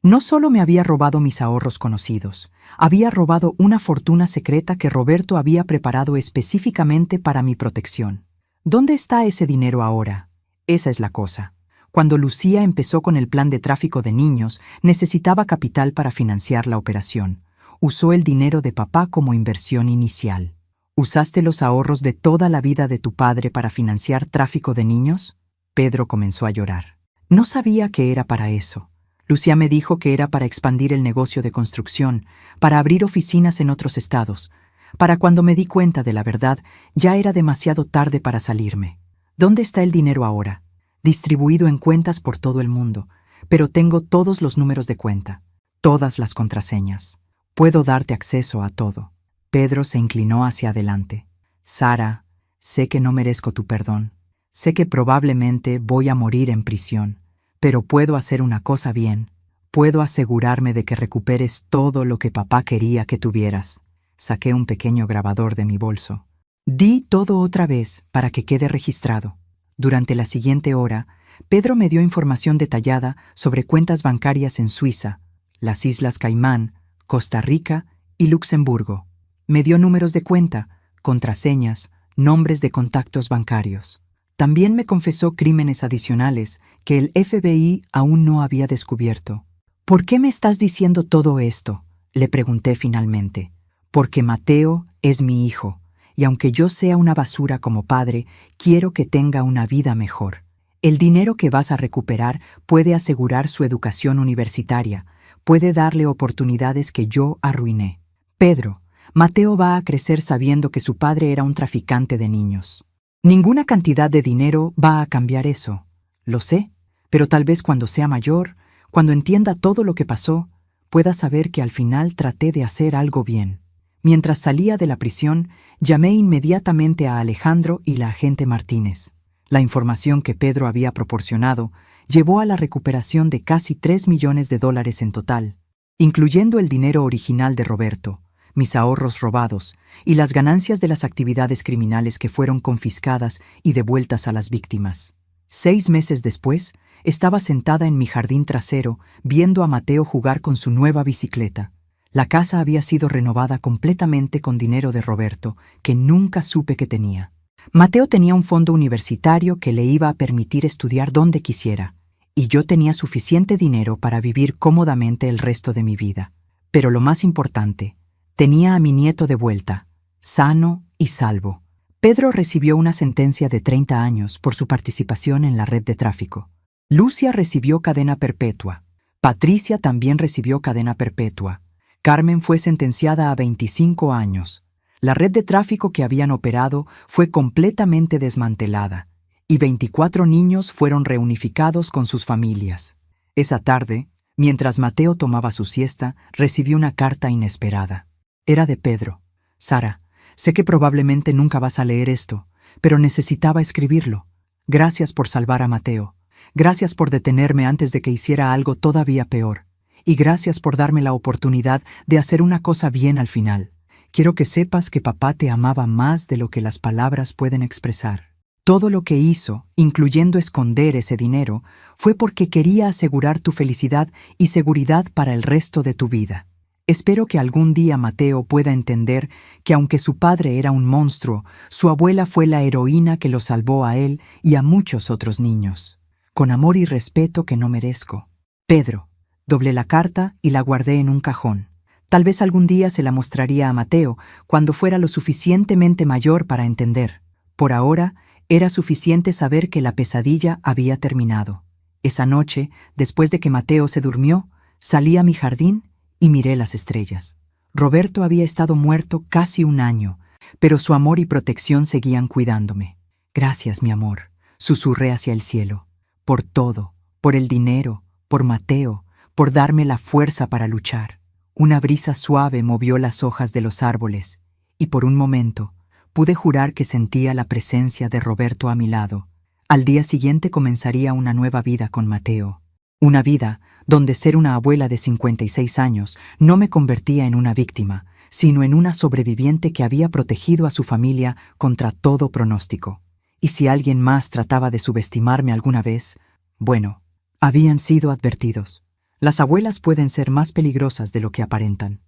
No solo me había robado mis ahorros conocidos, había robado una fortuna secreta que Roberto había preparado específicamente para mi protección. ¿Dónde está ese dinero ahora? Esa es la cosa. Cuando Lucía empezó con el plan de tráfico de niños, necesitaba capital para financiar la operación. Usó el dinero de papá como inversión inicial. ¿Usaste los ahorros de toda la vida de tu padre para financiar tráfico de niños? Pedro comenzó a llorar. No sabía que era para eso. Lucía me dijo que era para expandir el negocio de construcción, para abrir oficinas en otros estados. Para cuando me di cuenta de la verdad, ya era demasiado tarde para salirme. ¿Dónde está el dinero ahora? Distribuido en cuentas por todo el mundo, pero tengo todos los números de cuenta, todas las contraseñas. Puedo darte acceso a todo. Pedro se inclinó hacia adelante. Sara, sé que no merezco tu perdón. Sé que probablemente voy a morir en prisión, pero puedo hacer una cosa bien. Puedo asegurarme de que recuperes todo lo que papá quería que tuvieras. Saqué un pequeño grabador de mi bolso. Di todo otra vez para que quede registrado. Durante la siguiente hora, Pedro me dio información detallada sobre cuentas bancarias en Suiza, las Islas Caimán, Costa Rica y Luxemburgo. Me dio números de cuenta, contraseñas, nombres de contactos bancarios. También me confesó crímenes adicionales que el FBI aún no había descubierto. ¿Por qué me estás diciendo todo esto?, le pregunté finalmente. Porque Mateo es mi hijo, y aunque yo sea una basura como padre, quiero que tenga una vida mejor. El dinero que vas a recuperar puede asegurar su educación universitaria, puede darle oportunidades que yo arruiné. Pedro, Mateo va a crecer sabiendo que su padre era un traficante de niños. Ninguna cantidad de dinero va a cambiar eso. Lo sé, pero tal vez cuando sea mayor, cuando entienda todo lo que pasó, pueda saber que al final traté de hacer algo bien. Mientras salía de la prisión, llamé inmediatamente a Alejandro y la agente Martínez. La información que Pedro había proporcionado llevó a la recuperación de casi $3 millones en total, incluyendo el dinero original de Roberto, mis ahorros robados y las ganancias de las actividades criminales que fueron confiscadas y devueltas a las víctimas. 6 meses después, estaba sentada en mi jardín trasero viendo a Mateo jugar con su nueva bicicleta. La casa había sido renovada completamente con dinero de Roberto, que nunca supe que tenía. Mateo tenía un fondo universitario que le iba a permitir estudiar donde quisiera, y yo tenía suficiente dinero para vivir cómodamente el resto de mi vida. Pero lo más importante, tenía a mi nieto de vuelta, sano y salvo. Pedro recibió una sentencia de 30 años por su participación en la red de tráfico. Lucia recibió cadena perpetua. Patricia también recibió cadena perpetua. Carmen fue sentenciada a 25 años. La red de tráfico que habían operado fue completamente desmantelada, y 24 niños fueron reunificados con sus familias. Esa tarde, mientras Mateo tomaba su siesta, recibí una carta inesperada. Era de Pedro. Sara, sé que probablemente nunca vas a leer esto, pero necesitaba escribirlo. Gracias por salvar a Mateo. Gracias por detenerme antes de que hiciera algo todavía peor. Y gracias por darme la oportunidad de hacer una cosa bien al final. Quiero que sepas que papá te amaba más de lo que las palabras pueden expresar. Todo lo que hizo, incluyendo esconder ese dinero, fue porque quería asegurar tu felicidad y seguridad para el resto de tu vida. Espero que algún día Mateo pueda entender que aunque su padre era un monstruo, su abuela fue la heroína que lo salvó a él y a muchos otros niños. Con amor y respeto que no merezco. Pedro. Doblé la carta y la guardé en un cajón. Tal vez algún día se la mostraría a Mateo cuando fuera lo suficientemente mayor para entender. Por ahora, era suficiente saber que la pesadilla había terminado. Esa noche, después de que Mateo se durmió, salí a mi jardín y miré las estrellas. Roberto había estado muerto casi un año, pero su amor y protección seguían cuidándome. Gracias, mi amor, susurré hacia el cielo. Por todo, por el dinero, por Mateo, por darme la fuerza para luchar. Una brisa suave movió las hojas de los árboles, y por un momento pude jurar que sentía la presencia de Roberto a mi lado. Al día siguiente comenzaría una nueva vida con Mateo. Una vida donde ser una abuela de 56 años no me convertía en una víctima, sino en una sobreviviente que había protegido a su familia contra todo pronóstico. Y si alguien más trataba de subestimarme alguna vez, bueno, habían sido advertidos. Las abuelas pueden ser más peligrosas de lo que aparentan.